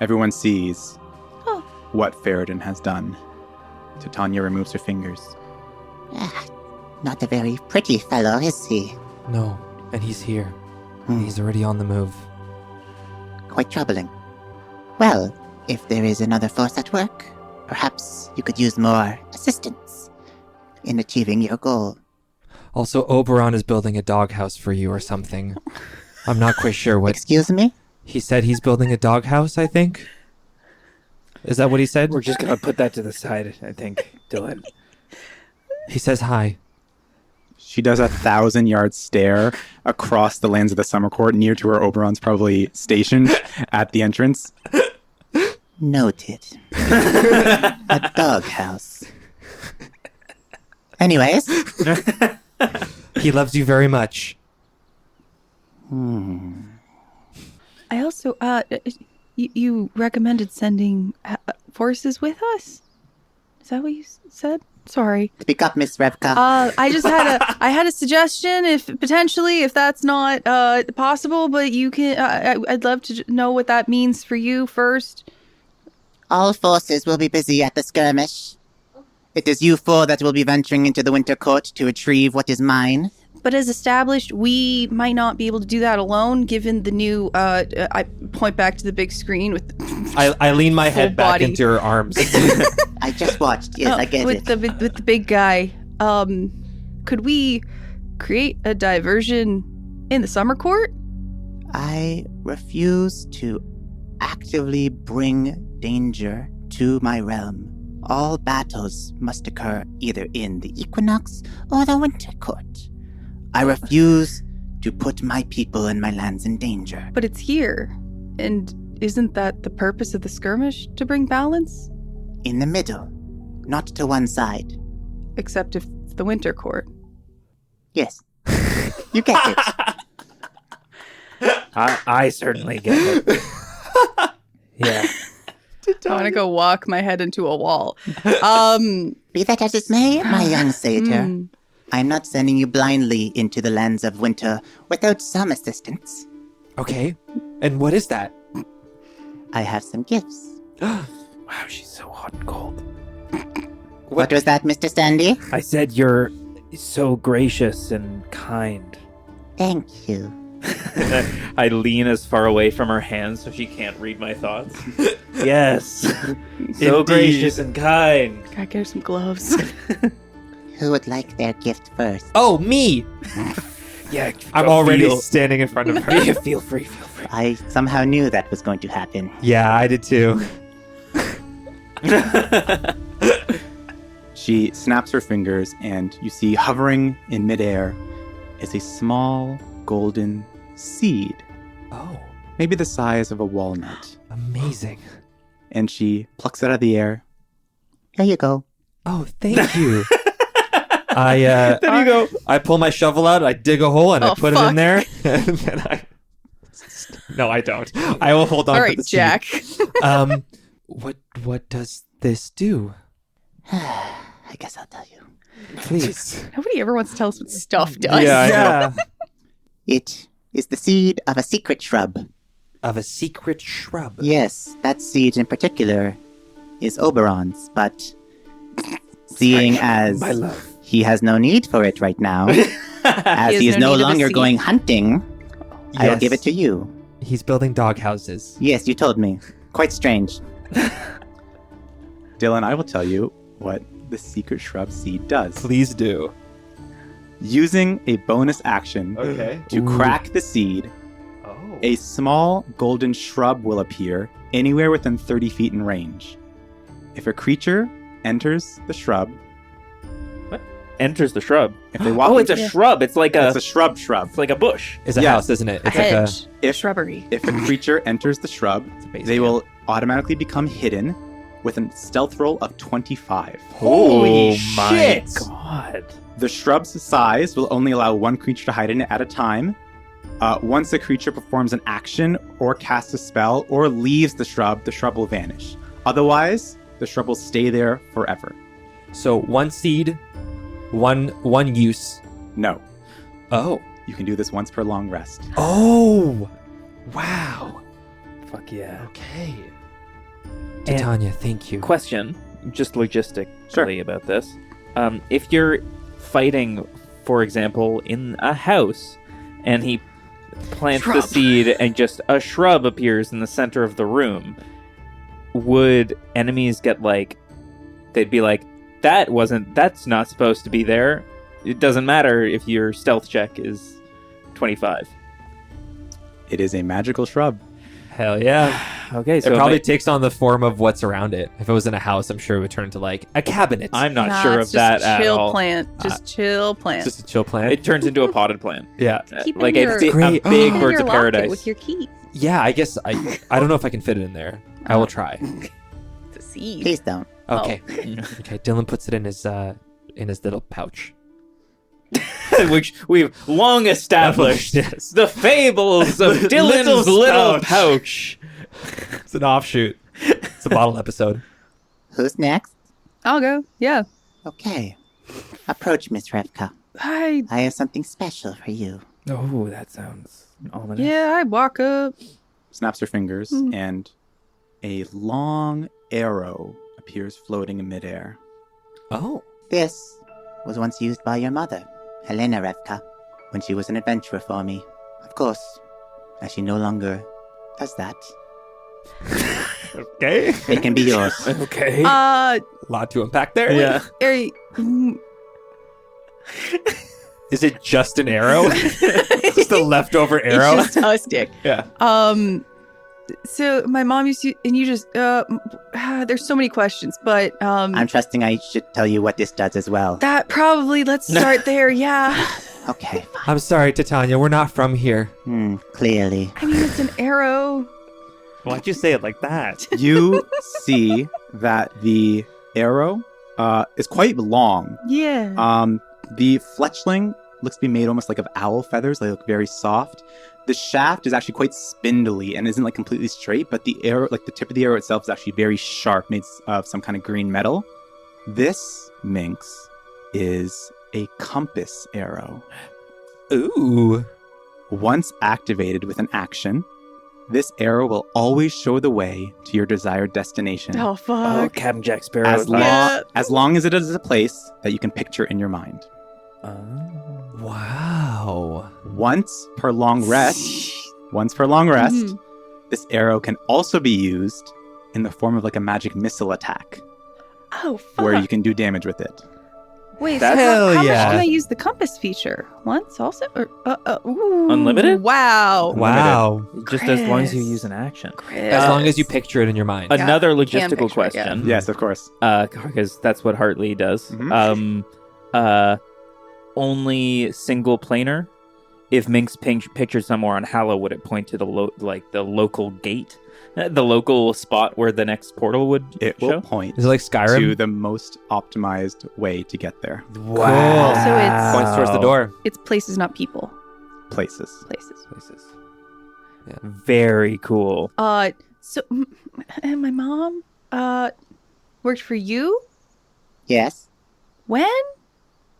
everyone sees Oh. what Faradin has done. Titania removes her fingers. Not a very pretty fellow, is he? No, and he's here. Hmm. He's already on the move. Quite troubling. Well, if there is another force at work, perhaps you could use more assistance in achieving your goal. Also, Oberon is building a doghouse for you or something. I'm not quite sure what. Excuse me? He said he's building a doghouse, I think? Is that what he said? We're just gonna put that to the side, I think, Dylan. He says hi. She does a 1,000-yard stare across the lands of the Summer Court, near to where Oberon's probably stationed at the entrance. Noted. A doghouse. Anyways, He loves you very much. I also, you recommended sending forces with us? Is that what you said? Sorry. speak up, Miss Revka. I just had a suggestion, if that's not possible, but you can. I'd love to know what that means for you first. All forces will be busy at the skirmish. It is you four that will be venturing into the Winter Court to retrieve what is mine. But as established, we might not be able to do that alone, given the new. I point back to the big screen with. I lean my Full head back body. into her arms. I just watched. Yes, I get with it. with the big guy. Could we create a diversion in the summer court? I refuse to actively bring danger to my realm. All battles must occur either in the Equinox or the Winter Court. I refuse to put my people and my lands in danger. But it's here, and isn't that the purpose of the skirmish, to bring balance? In the middle, not to one side. Except if it's the winter court. Yes. You get it. I certainly get it. Yeah. I want to go walk my head into a wall. Be that as it may, my young satyr, I am not sending you blindly into the lands of winter without some assistance. Okay. And what is that? I have some gifts. Wow, she's so hot and cold. What was that, Mr. Sandy? I said you're so gracious and kind. Thank you. I lean as far away from her hand so she can't read my thoughts. Yes. So Indeed. gracious and kind. Gotta get her some gloves. Who would like their gift first? Oh, me! Yeah, I'm already standing in front of her. Yeah, feel free. I somehow knew that was going to happen. Yeah, I did too. She snaps her fingers, and you see hovering in midair is a small golden seed, Oh, maybe the size of a walnut. amazing. And she plucks it out of the air. Here you go. Oh, thank you. I There you go. I pull my shovel out, I dig a hole, and I Oh, put it fuck. in there. And then No, I don't. I will hold on All to right, the seed. Jack. What does this do? I guess I'll tell you. Please. Nobody ever wants to tell us what stuff does. Yeah. It is the seed of a secret shrub. Of a secret shrub. Yes, that seed in particular is Oberon's, but seeing as My love. he has no need for it right now, as He he has is no no need of a longer seed. going hunting, I will give it to you. He's building doghouses. Yes, you told me. Quite strange. Dillon, I will tell you what the secret shrub seed does. Please do. Using a bonus action Okay. to crack the seed, Oh. a small golden shrub will appear anywhere within 30 feet in range. If a creature enters the shrub, Enters the shrub. if they walk Oh, it's a into shrub. It's like it's a shrub. it's like a bush. It's a Yes. house, isn't it? A It's hedge. If- Shrubbery. If a creature enters the shrub, base they camp. will automatically become hidden with a stealth roll of 25. Holy Oh my shit! god. The shrub's size will only allow one creature to hide in it at a time. Once a creature performs an action or casts a spell or leaves the shrub will vanish. Otherwise, the shrub will stay there forever. So one seed, one use. No, Oh. you can do this once per long rest. Oh. Wow. Fuck yeah. Okay. And- Titania, thank you. Question, just logistically Sure. about this. If you're fighting, for example, in a house, and he plants the Shrub. seed and just a shrub appears in the center of the room, would enemies get they'd be like, that's not supposed to be there. It doesn't matter if your stealth check is 25. It is a magical shrub. Hell yeah. Okay, so It probably takes on the form of what's around it. If it was in a house, I'm sure it would turn into like a cabinet. I'm not Nah, sure it's of that just at chill all. plant. Just chill plant. Just a chill plant. It turns into a potted plant. Yeah. Keep Like in a, your- a Great. big Keep birds your of locket paradise. with your key. Yeah, I guess I don't know if I can fit it in there. I will try. It's a see. Please don't. Okay. Okay. Dillon puts it in his little pouch. Which we've long established. Yes. The fables of Dillon's little pouch. It's an offshoot. It's a bottle episode. Who's next? I'll go. Yeah. Okay. Approach, Miss Revka. I I have something special for you. Oh, that sounds ominous. I walk up. Snaps her fingers, and a long arrow appears floating in midair. Oh. This was once used by your mother, Helena Revka, when she was an adventurer for me. Of course, as she no longer does that, Okay. it can be yours. Okay. A lot to unpack there. yeah. Ari, Is it just an arrow? Just a leftover arrow? it's just a stick. Yeah. So my mom used to, and you just, there's so many questions, but, I'm trusting I should tell you what this does as well. that probably, let's start there, yeah. Okay, fine. I'm sorry, Titania. We're not from here. Clearly. I mean, it's an arrow. Why'd you say it like that? You see that the arrow is quite long. Yeah. The fletchling looks to be made almost like of owl feathers. They look very soft. The shaft is actually quite spindly and isn't like completely straight, but the arrow, like the tip of the arrow itself, is actually very sharp, made of some kind of green metal. This, Minx, is a compass arrow. Ooh. Once activated with an action, this arrow will always show the way to your desired destination. Oh, Oh, fuck. Captain Jack Sparrow. Yeah. As long as it is a place that you can picture in your mind. Wow. Once per long rest, Mhm. this arrow can also be used in the form of like a magic missile attack, Oh, fuck. where you can do damage with it. Wait, That's- so Hell how much yeah. can I use the compass feature? Once also? Or, ooh, Unlimited? Wow. Wow. Just as long as you Chris. use an action. As long as you picture it in your mind. Another Can logistical picture it, question. Yes, of course. Because that's what Hartley does. Mhm. Only single planar. If Minx pictured somewhere on Hallow, would it point to the local gate, the local spot where the next portal would It show? will point Is it like Skyrim? to the most optimized way to get there. Wow. So it's- Points towards the door. It's places, not people. Places. Places. Places. Very cool. So, and my mom, worked for you? Yes? When?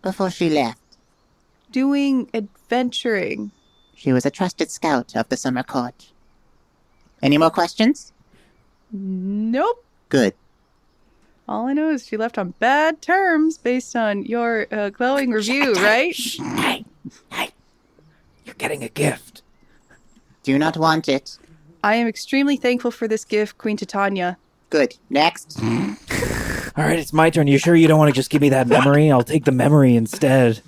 Before she left, Doing adventuring. she was a trusted scout of the summer court. Any more questions? Nope. Good. All I know is she left on bad terms based on your glowing review, right? Hey, you're getting a gift. Do not want it. I am extremely thankful for this gift, Queen Titania. Good. Next. All right, it's my turn. You sure you don't want to just give me that memory? I'll take the memory instead.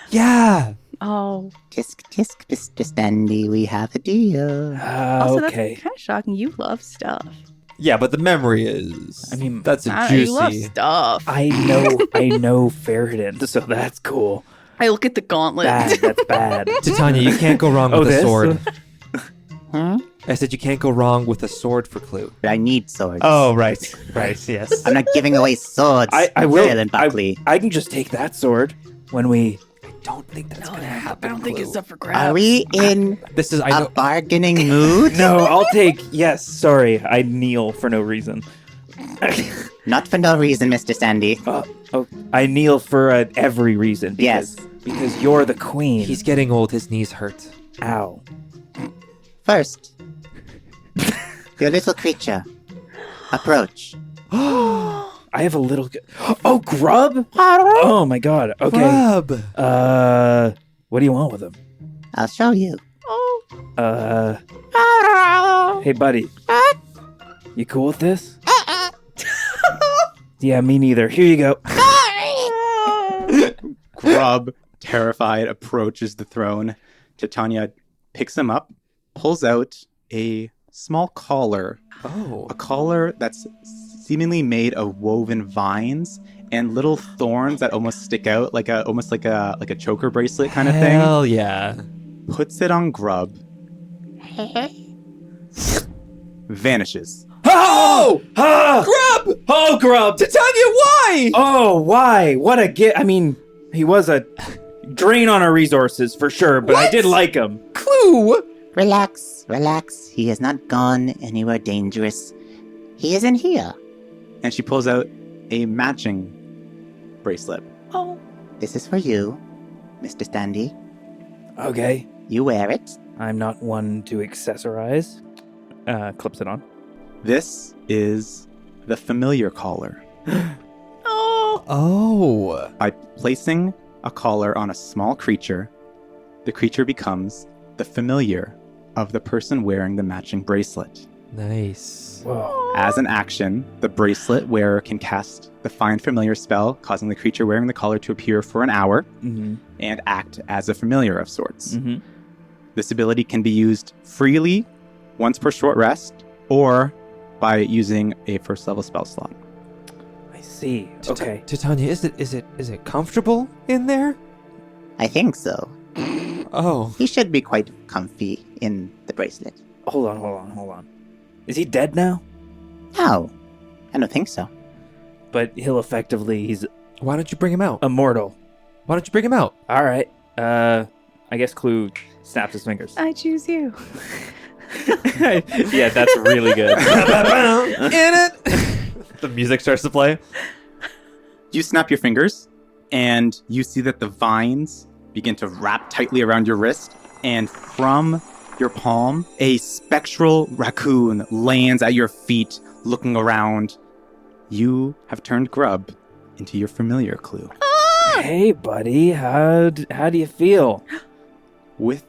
Yeah. Oh. Tisk tisk, Mr. Standy, we have a deal. Also, Okay. that's kind of shocking. You love stuff. Yeah, but the memory is. I mean, that's a I don't know, you love juicy. stuff. I know Ferritin, so that's cool. I look at the gauntlet. That's bad. Titania, you can't go wrong with a this? sword. Hmm? I said you can't go wrong with a sword for clue. I need swords. Right. Yes. I'm not giving away swords. I will. Dale and Buckley. I can just take that sword when we. Don't think that's No, gonna I happen. don't think Clue. it's up for grabs. Are we in This is. I a know. bargaining mood? No, I'll take. Yes, sorry. I kneel for no reason. Not for no reason, Mr. Sandy. I kneel for every reason. Because, Yes. Because you're the queen. He's getting old. His knees hurt. Ow. First, your little creature. Approach. I have a little. Oh, Grub? Oh my god. Okay. Grub. What do you want with him? I'll show you. Hey, buddy. You cool with this? Yeah, me neither. Here you go. Grub, terrified, approaches the throne. Titania picks him up, pulls out a small collar. Oh. A collar that's seemingly made of woven vines and little thorns that almost stick out, almost like a choker bracelet kind of thing. Hell yeah. Puts it on Grub. Vanishes. Oh! Grub! Oh, Grub! Titania, why? Oh, why? What a I mean, he was a drain on our resources for sure, but I What? did like him. Clue! Relax, relax. He has not gone anywhere dangerous. He is in here. And she pulls out a matching bracelet. Oh. This is for you, Mr. Standy. Okay. You wear it. I'm not one to accessorize. Clips it on. This is the familiar collar. Oh. Oh. By placing a collar on a small creature, the creature becomes the familiar of the person wearing the matching bracelet. Nice. Whoa. As an action, the bracelet wearer can cast the Find Familiar spell, causing the creature wearing the collar to appear for an hour Mm-hmm. and act as a familiar of sorts. Mm-hmm. This ability can be used freely once per short rest or by using a first level spell slot. I see. Okay. Titania, is it comfortable in there? I think so. Oh. He should be quite comfy in the bracelet. Hold on. Is he dead now? No, I don't think so. But he's Why don't you bring him out? immortal. Why don't you bring him out? All right. I guess Clue snaps his fingers. I choose you. Yeah, that's really good. In it. The music starts to play. You snap your fingers, and you see that the vines begin to wrap tightly around your wrist, and from your palm, a spectral raccoon lands at your feet, looking around. You have turned Grub into your familiar, Clue. Hey, buddy, how do you feel? With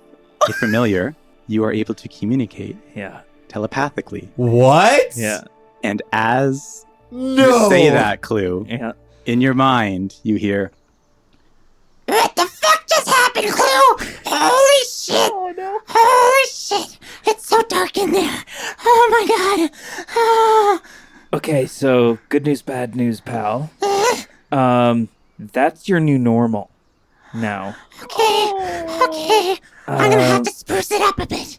a familiar, you are able to communicate Yeah. telepathically. What? Yeah. And as No. you say that, Clue, Yeah. in your mind, you hear, What the fuck just happened, Clue? Holy shit! Oh no. Holy shit! It's so dark in there. Oh my god. Oh. Okay, so good news, bad news, pal. That's your new normal now. Okay. I'm gonna have to spruce it up a bit.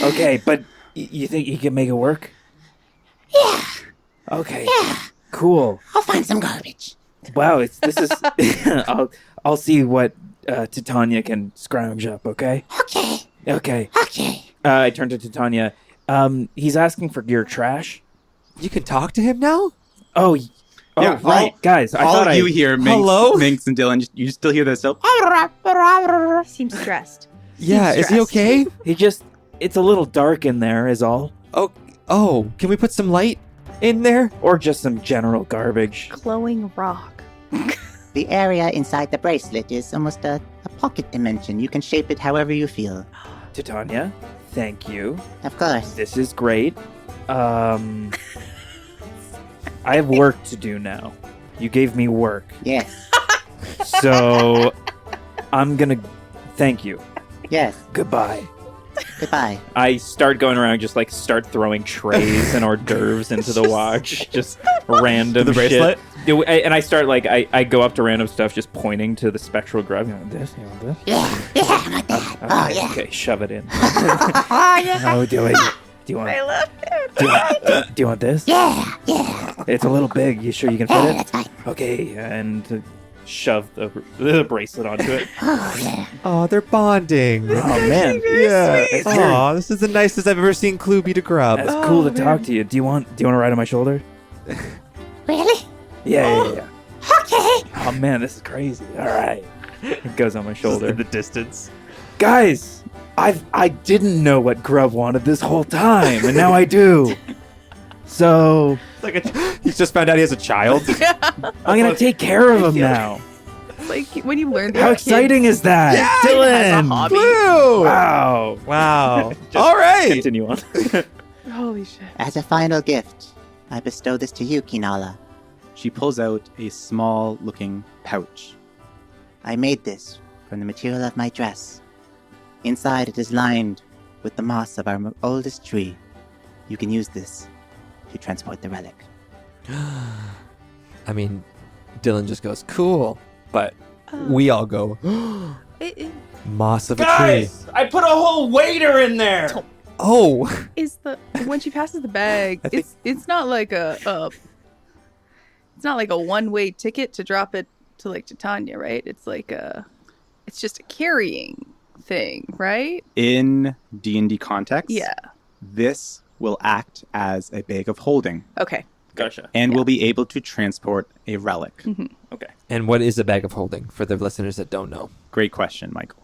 Okay, but you think you can make it work? Yeah, Okay. yeah. Cool. I'll find some garbage. Wow, this is. I'll see what Titania can scrounge up. Okay. Okay. Okay. Okay. I turn to Titania. He's asking for your trash. You can talk to him now? Oh, Yeah, right, guys. I all thought you hear, Hello? Minx and Dillon, you still hear this. So, Seems stressed. Yeah, is he stressed. okay? It's a little dark in there, is all, Oh, can we put some light in there? or just some general garbage. Glowing rock. The area inside the bracelet is almost a pocket dimension. You can shape it however you feel. Titania, thank you. Of course. This is great. I have work to do now. You gave me work, Yes. so I'm gonna thank you. Yes. Goodbye. Goodbye. I start going around, just like start throwing trays and hors d'oeuvres into the watch, just random The bracelet? shit. And I start like I go up to random stuff, just pointing to the spectral grub. You want this? You want this? Yeah. Yeah, like that. Okay, Oh, yeah. okay, shove it in. Oh, yeah. Oh, do you want? I love it. Do you want this? Yeah. Yeah. It's a little big. You sure you can Yeah, fit it? that's fine. Okay, and shove the bracelet onto it. Oh, yeah. Oh, they're bonding. Oh man, Yeah. It's very- Oh, this is the nicest I've ever seen Clue beat a grub. that's cool to talk to you. Do you want to ride on my shoulder? Really? Yeah. Okay. Oh man, this is crazy. All right, it goes on my Just shoulder. in the distance. Guys, I didn't know what Grub wanted this whole time, and now I do. So He's just found out he has a child. I'm gonna take care of him now. It's like when you learn How exciting is that, as a Dillon? hobby. Clue! Wow. Wow. All right. Continue on. Holy shit. As a final gift, I bestow this to you, Kinala. she pulls out a small looking pouch. I made this from the material of my dress. Inside it is lined with the moss of our oldest tree. You can use this to transport the relic. I mean, Dylan just goes, cool. But we all go, It, moss of a tree. I put a whole waiter in there. Oh, Is the when she passes the bag, I think- it's not like it's not like a one-way ticket to drop it to like Titania, right? It's just a carrying thing, right? In D&D context, Yeah. this will act as a bag of holding Okay. Gotcha. and will be able to transport a relic. Okay. and what is a bag of holding for the listeners that don't know? Great question, Michael.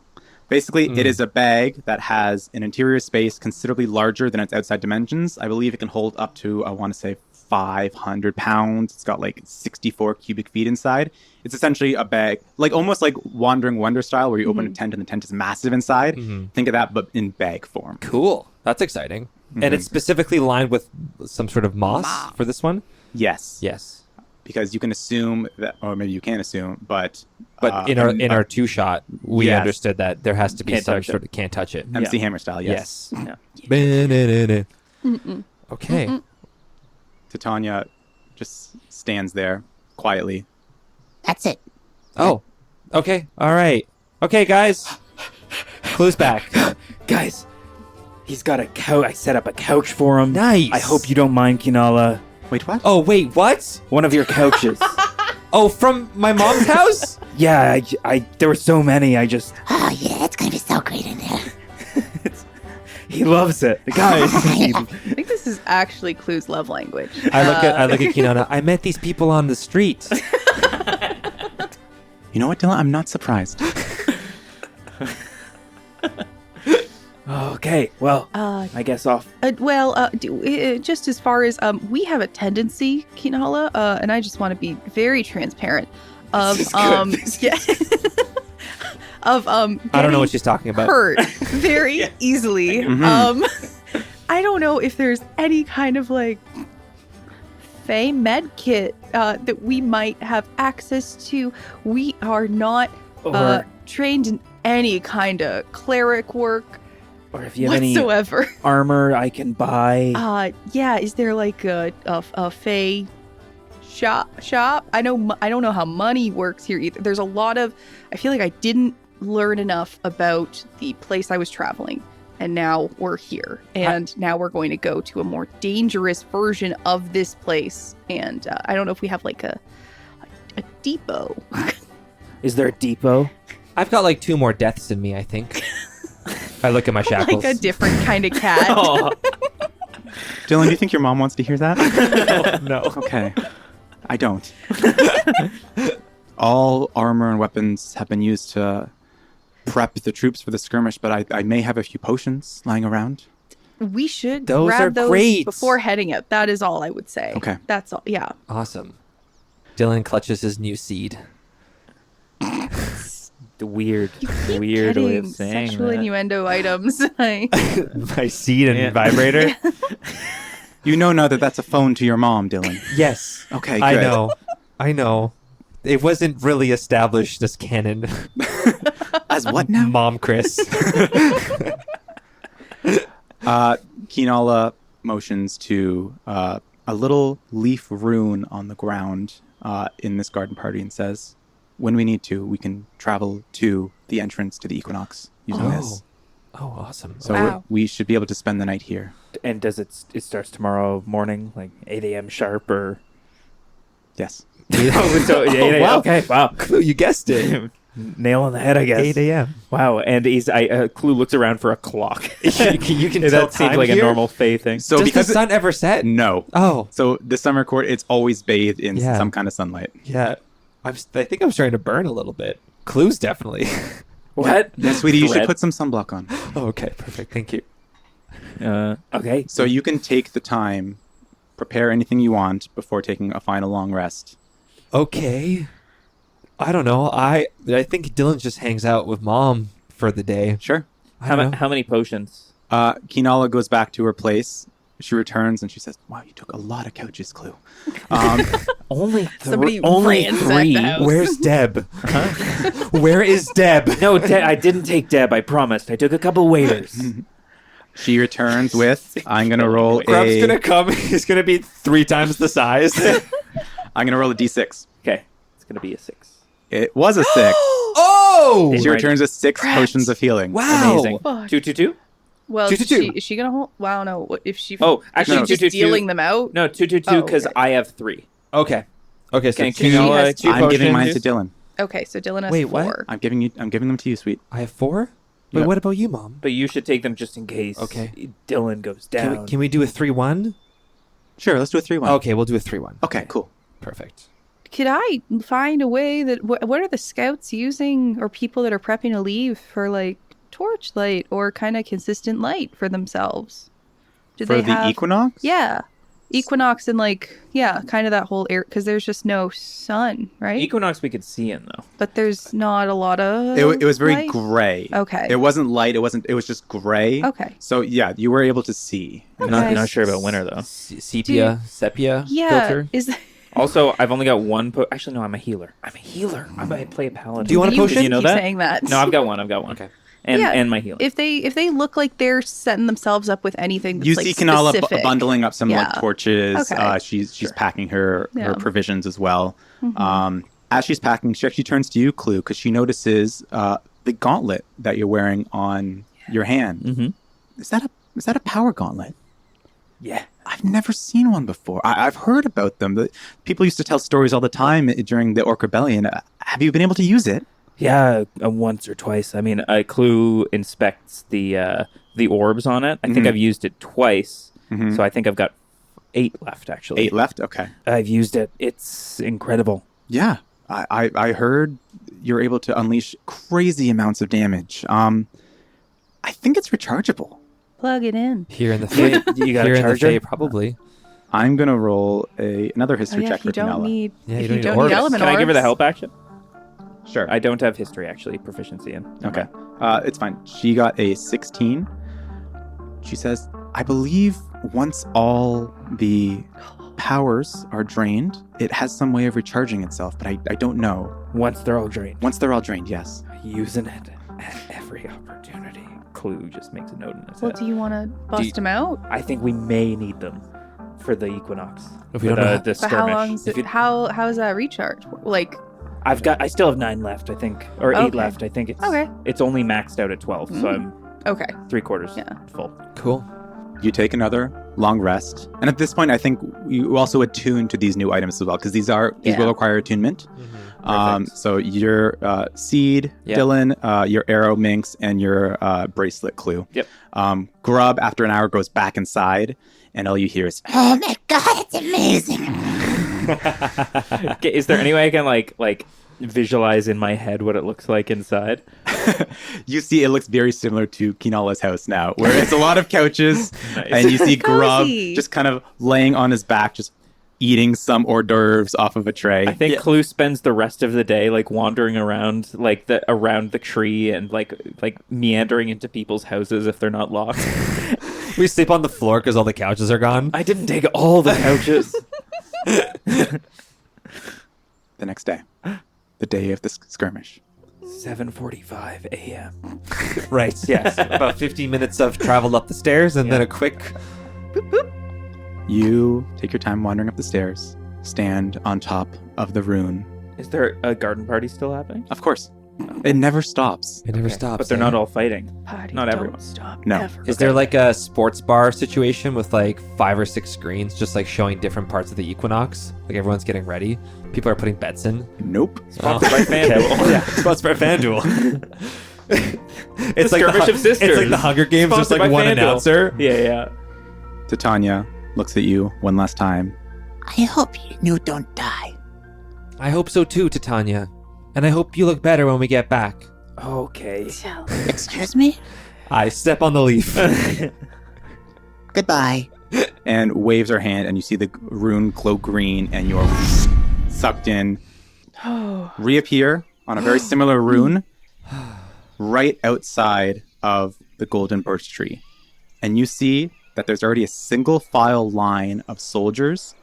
Basically, it is a bag that has an interior space considerably larger than its outside dimensions. I believe it can hold up to, I want to say, 500 pounds. It's got like 64 cubic feet inside. It's essentially a bag, like almost like Wandering Wonder style, where you open a tent and the tent is massive inside. Think of that, but in bag form. Cool. That's exciting. And it's specifically lined with some sort of moss for this one? Yes. Yes. Because you can assume that, or maybe you can't assume, but But in our two shot, we yes. understood that there has to be Can't some touch sort it. of can't touch it. MC Hammer style, yes. Yes. Okay. Titania just stands there quietly. That's it. Oh. Okay. All right. Okay, guys. Clue's back. Guys, he's got a couch. I set up a couch for him. Nice. I hope you don't mind, Kinala. Wait, what? Oh, wait. What? One of your couches. Oh, from my mom's house? Yeah, I there were so many. I just Oh, yeah, it's gonna be so great in there. he loves it. Guys, I think this is actually Clue's love language. I look at Kinana. I met these people on the street. You know what, Dillon? I'm not surprised. okay. Well, I guess off. Just as far as we have a tendency, Kinala, and I just want to be very transparent. Of yeah, of I don't know getting what she's talking about. hurt very easily. I don't know if there's any kind of like Fey med kit that we might have access to. We are not Or- trained in any kind of cleric work Or if you have any whatsoever. armor I can buy. Yeah. Is there like a Fey shop? I don't know how money works here either. There's a lot of. I feel like I didn't learn enough about the place I was traveling, and now we're here, and now we're going to go to a more dangerous version of this place. And I don't know if we have like a depot. Is there a depot? I've got like 2 more deaths in me, I think. If I look at my shackles. Like a different kind of cat. Dillon, do you think your mom wants to hear that? No. Okay. I don't. All armor and weapons have been used to prep the troops for the skirmish, but I may have a few potions lying around. We should Those grab are those great. before heading out. That is all I would say. Okay. That's all. Yeah. Awesome. Dylan clutches his new seed. The weird way Getting of saying sexual that. innuendo items. My seed and vibrator? You know now that that's a phone to your mom, Dillon. Yes. Okay, I good. I know. It wasn't really established as canon. As what now? Mom Chris. Kinala motions to a little leaf rune on the ground in this garden party and says, when we need to, we can travel to the entrance to the equinox using this. Oh, awesome. So Wow. we should be able to spend the night here. And does it starts tomorrow morning, like 8 a.m. sharp, or? Yes. Oh, so 8 a.m. wow. Okay, wow. Clue, you guessed it. Nail on the head, I guess. 8 a.m. Wow, and Clue looks around for a clock. you can tell That seems time like here? a normal Fae thing. So Does because the sun ever set? no. Oh, So the summer court, it's always bathed in Yeah. some kind of sunlight. yeah. I think I'm starting to burn a little bit. Clues definitely. What? Yeah, sweetie, you should Thread. put some sunblock on. Oh, okay, perfect. Thank you. Okay. So you can take the time, prepare anything you want before taking a final long rest. Okay. I don't know. I think Dylan just hangs out with mom for the day. Sure. I don't know. How many potions? Kinala goes back to her place. She returns and she says, wow, you took a lot of couches, Clue. Only Somebody only ransacked 3. the house. Where's Deb? Where is Deb? No, I didn't take Deb. I promised. I took a couple waiters. She returns with, I'm going to roll Grub's a... gonna come. He's gonna be 3 times the size. I'm going to roll a d6. Okay, it's gonna be a 6. It was a 6. Oh! She returns with 6 potions of healing. Wow. Amazing. Fuck. 2, 2, 2. Well, 2-2. is she gonna hold? Wow, no. If she? Oh, is actually, she just 2-2. dealing them out. No, 2-2 Oh, because okay. I have 3. Okay. Okay, so Can she Quinoa has 2 I'm giving potions? mine to Dillon. Okay, so Dylan has Wait, 4. what? I'm giving them to you, sweet. I have 4? But Yep. what about you, Mom? But you should take them just in case. Okay. Dylan goes down. Can we do a 3-1? Sure, let's do a 3-1. Okay, we'll do a 3-1. Okay, cool. Perfect. Could I find a way that what are the scouts using or people that are prepping to leave for like torchlight or kind of consistent light for themselves? Do For they the have equinox? Yeah, equinox and like kind of that whole air because there's just no sun, right? Equinox we could see in though. But there's not a lot of. It was very light? gray. Okay. It wasn't light. It was just gray. Okay. So yeah, you were able to see. Okay. Not sure about winter though. Sepia Yeah. filter. Is Also, I've only got one. Actually, no, I'm a healer. I might play a paladin. Do you want a you potion? Did you know keep that? saying that? No, I've got one. Okay. And my healing. If they look like they're setting themselves up with anything that's You like see Kanala specific. bundling up some like Yeah. torches. Okay. She's packing her Yeah. provisions as well. As she's packing, she actually turns to you, Clue, because she notices the gauntlet that you're wearing on your hand. Mm-hmm. Is that a power gauntlet? Yeah. I've never seen one before. I've heard about them. People used to tell stories all the time during the Orc Rebellion. Have you been able to use it? Yeah, once or twice. I mean, Clue inspects the orbs on it. I think I've used it twice, so I think I've got 8 left actually. 8 left? Okay. I've used it. It's incredible. Yeah. I heard you're able to unleash crazy amounts of damage. I think it's rechargeable. Plug it in. Here in the Fae, You got here a in the charger? Fae, probably. I'm going to roll another history check If for you don't Canella. need. Yeah, if you don't you need don't orbs. need element Can I give her the orbs- help action? Sure. I don't have history actually proficiency in. Okay. It's fine. She got a 16. She says, I believe once all the powers are drained, it has some way of recharging itself, but I don't know. Once they're all drained. Once they're all drained, yes. Using it at every opportunity. Clue just makes a note in his Well, head. do you want to bust them out? I think we may need them for the equinox. If we For don't know the But how skirmish. long? If you- How is that recharge? Like I still have 9 left, I think, or 8 Okay. left. I think it's Okay. It's only maxed out at 12, so I'm okay. 3/4 Yeah. full. Cool. You take another long rest. And at this point, I think you also attune to these new items as well, because these Yeah. will require attunement. So your seed, Yeah. Dillon, your arrow, Minx, and your bracelet, Clue. Yep. Grub, after an hour, goes back inside, and all you hear is, Oh my god, it's amazing. Okay, is there any way I can like visualize in my head what it looks like inside? you see it looks very similar to Kinala's house now, where it's a lot of couches, Nice. and you see Grub Cozy. just kind of laying on his back, just eating some hors d'oeuvres off of a tray. I think Clue spends the rest of the day like wandering around like around the tree and like meandering into people's houses if they're not locked. We sleep on the floor because all the couches are gone. I didn't take all the couches. The next day, the day of the skirmish. 7:45 a.m. Right, yes. About 15 minutes of travel up the stairs and then a quick... You take your time wandering up the stairs, stand on top of the rune. Is there a garden party still happening? Of course, it never stops. It never Okay, stops. but they're eh? not all fighting. Party Not don't everyone. Stop. No. Ever. Is there like a sports bar situation with like 5 or 6 screens just like showing different parts of the equinox? Like everyone's getting ready. People are putting bets in. Nope. Sponsored by FanDuel. Yeah, sponsored by FanDuel. It's like Skirmish of Sisters. It's like the Hunger Games. There's Sponsored like by one FanDuel. announcer. Yeah. Titania looks at you one last time. I hope you don't die. I hope so too, Titania. And I hope you look better when we get back. Okay. Excuse me? I step on the leaf. Goodbye. And waves her hand, and you see the rune glow green, and you're sucked in. Reappear on a very similar rune right outside of the golden birch tree. And you see that there's already a single file line of soldiers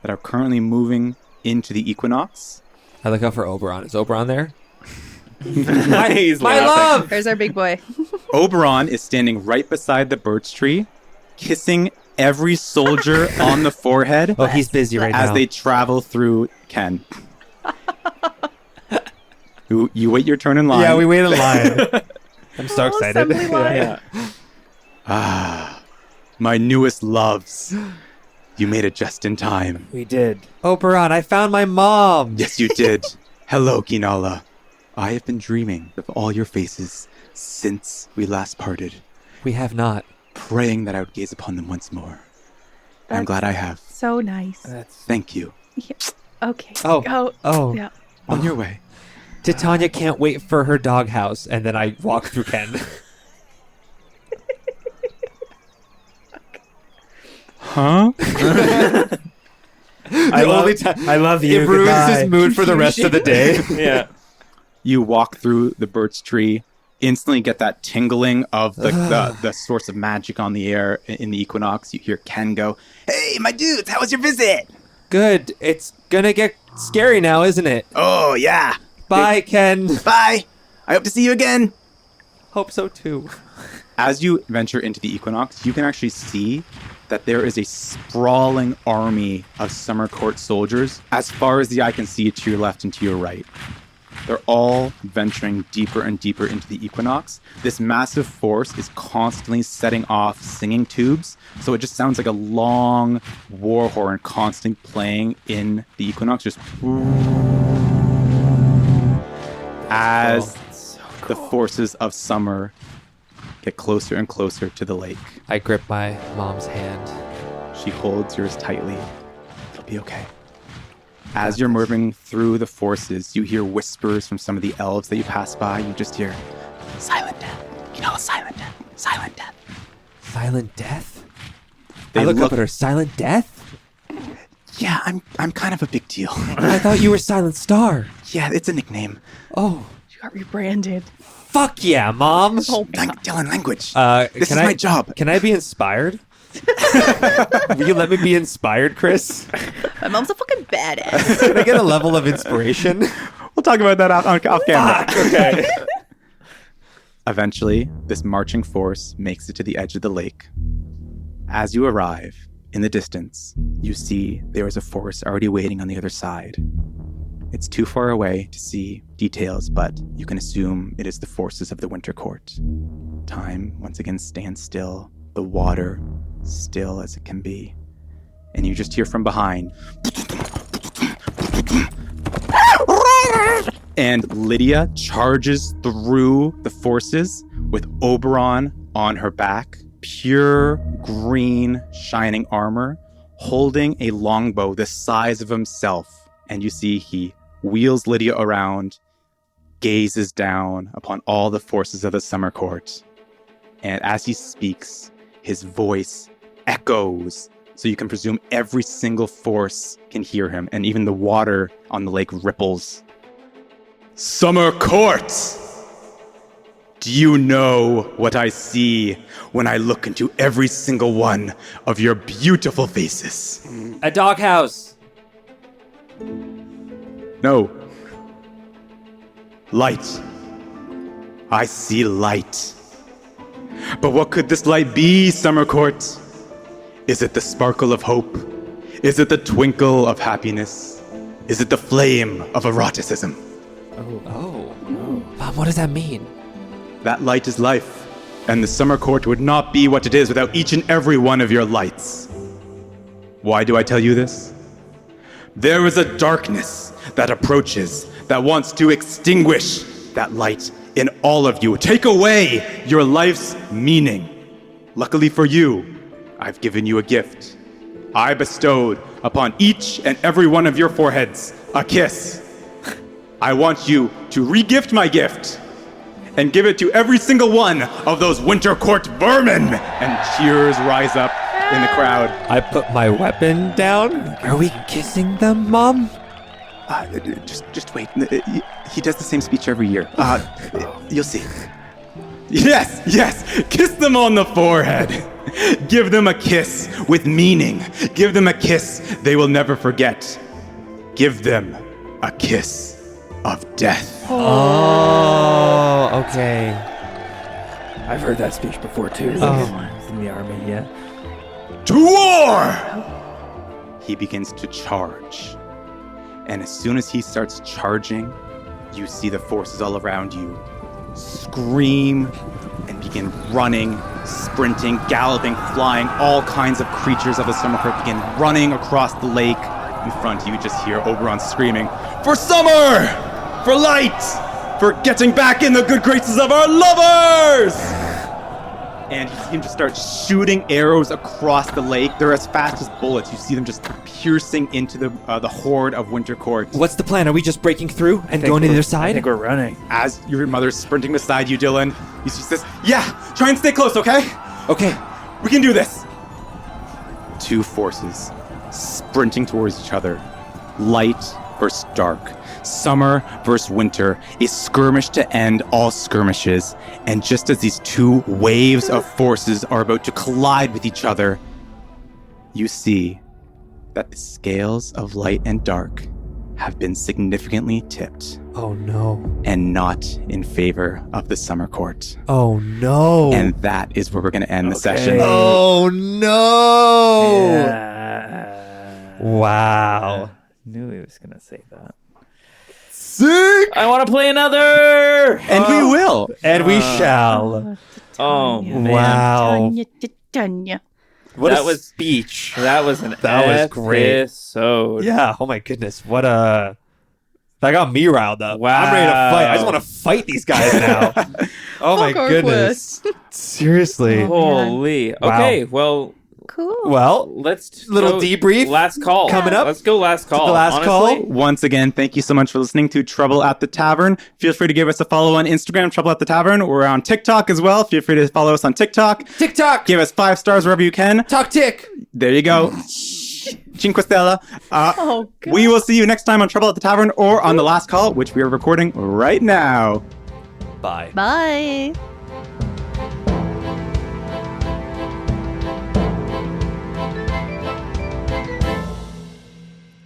that are currently moving into the equinox. I look out for Oberon. Is Oberon there? He's My laughing. love! There's our big boy. Oberon is standing right beside the birch tree, kissing every soldier on the forehead Oh, he's busy right as now. they travel through Ken. You wait your turn in line. Yeah, we wait in line. I'm so Whole excited. assembly line. Yeah. Ah, my newest loves. You made it just in time. We did. Oberon, I found my mom. Yes, you did. Hello, Ginala. I have been dreaming of all your faces since we last parted, We have not. praying that I would gaze upon them once more. I'm glad I have. So nice. Thank you. Okay. Oh. Go. Oh. Yeah. On your way. Titania can't wait for her doghouse, and then I walk through Ken. Huh? I love you. It ruins Goodbye. his mood for the rest of the day. Yeah. You walk through the birch tree, instantly get that tingling of the source of magic on the air in the equinox. You hear Ken go, "Hey, my dudes, how was your visit?" Good. It's gonna get scary now, isn't it? "Oh, yeah. Bye, Ken. Bye. I hope to see you again." Hope so too. As you venture into the equinox, you can actually see that there is a sprawling army of Summer Court soldiers as far as the eye can see to your left and to your right. They're all venturing deeper and deeper into the equinox. This massive force is constantly setting off singing tubes, so it just sounds like a long war horn constantly playing in the equinox, just as the forces of summer get closer and closer to the lake. I grip my mom's hand. She holds yours tightly. It'll be okay. As you're moving through the forces, you hear whispers from some of the elves that you pass by. You just hear, "Silent death. You know, silent death. Silent death." Silent death? They I look look- up at her. Silent death? Yeah, I'm kind of a big deal. I thought you were Silent Star. Yeah, it's a nickname. Oh, You got rebranded. fuck yeah, Mom. Dillon, language. This This is my job. Can I be inspired? Will you let me be inspired, Chris? My mom's a fucking badass. Can I get a level of inspiration? We'll talk about that off camera. Okay. Eventually, this marching force makes it to the edge of the lake. As you arrive, in the distance, you see there is a force already waiting on the other side. It's too far away to see details, but you can assume it is the forces of the Winter Court. Time once again stands still, the water still as it can be. And you just hear from behind, and Lydia charges through the forces with Oberon on her back, pure green shining armor, holding a longbow the size of himself. And you see he wheels Lydia around, gazes down upon all the forces of the Summer Court. And as he speaks, his voice echoes, so you can presume every single force can hear him, and even the water on the lake ripples. "Summer Court! Do you know what I see when I look into every single one of your beautiful faces?" A doghouse. No. Light. I see light. But what could this light be, Summer Court? Is it the sparkle of hope? Is it the twinkle of happiness? Is it the flame of eroticism? Oh. Mom, what does that mean? That light is life, and the Summer Court would not be what it is without each and every one of your lights. Why do I tell you this? There is a darkness that approaches, that wants to extinguish that light in all of you, take away your life's meaning. Luckily for you, I've given you a gift. I bestowed upon each and every one of your foreheads a kiss. I want you to re-gift my gift and give it to every single one of those Winter Court vermin. And cheers rise up in the crowd. I put my weapon down. Are we kissing them, Mom? Just wait. He does the same speech every year. You'll see. Yes. Kiss them on the forehead. Give them a kiss with meaning. Give them a kiss they will never forget. Give them a kiss of death. Oh, okay. I've heard that speech before too. Oh. In the army, yeah. To war! He begins to charge. And as soon as he starts charging, you see the forces all around you scream and begin running Sprinting, galloping, flying, all kinds of creatures of the summer court begin running across the lake. In front of you just hear Oberon screaming, "For summer! For light! For getting back in the good graces of our lovers!" And you see him just start shooting arrows across the lake. They're as fast as bullets. You see them just piercing into the horde of Winter Court. What's the plan? Are we just breaking through and going to the other I side? think we're running. As your mother's sprinting beside you, Dillon, you see says, "Yeah, try and stay close, okay? Okay. We can do this." Two forces sprinting towards each other. Light versus dark. Summer versus winter. A skirmish to end all skirmishes. And just as these two waves of forces are about to collide with each other, you see that the scales of light and dark have been significantly tipped Oh no. and not in favor of the summer court. Oh no. And that is where we're going to end the session. Oh no. Yeah. Wow. Knew he was gonna say that. Sick. I want to play another. And we will. And we shall. Oh man. Wow. Titania. What That a was- speech. That was an That was great. episode. Yeah. Oh my goodness. What a. That got me riled up. Wow. I'm ready to fight. I just want to fight these guys now. Oh my Fuck our goodness. Seriously. Holy. Wow. Okay. Well, Cool. Well, let's little go- debrief Last call coming up. Let's go. Last call. The last Honestly, call. Once again, thank you so much for listening to Trouble at the Tavern. Feel free to give us a follow on Instagram, Trouble at the Tavern. We're on TikTok as well. Feel free to follow us on TikTok. TikTok. Give us 5 stars wherever you can. Talk tick. There you go. Cinque Stella. Oh, God. We will see you next time on Trouble at the Tavern or on The Last Call, which we are recording right now. Bye. Bye.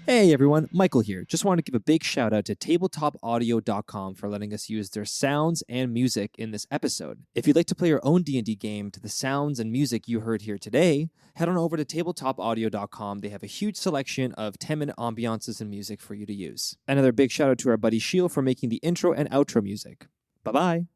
Hey everyone, Michael here. Just wanted to give a big shout out to tabletopaudio.com for letting us use their sounds and music in this episode. If you'd like to play your own D&D game to the sounds and music you heard here today, head on over to tabletopaudio.com. They have a huge selection of 10-minute ambiances and music for you to use. Another big shout out to our buddy Sheel for making the intro and outro music. Bye-bye.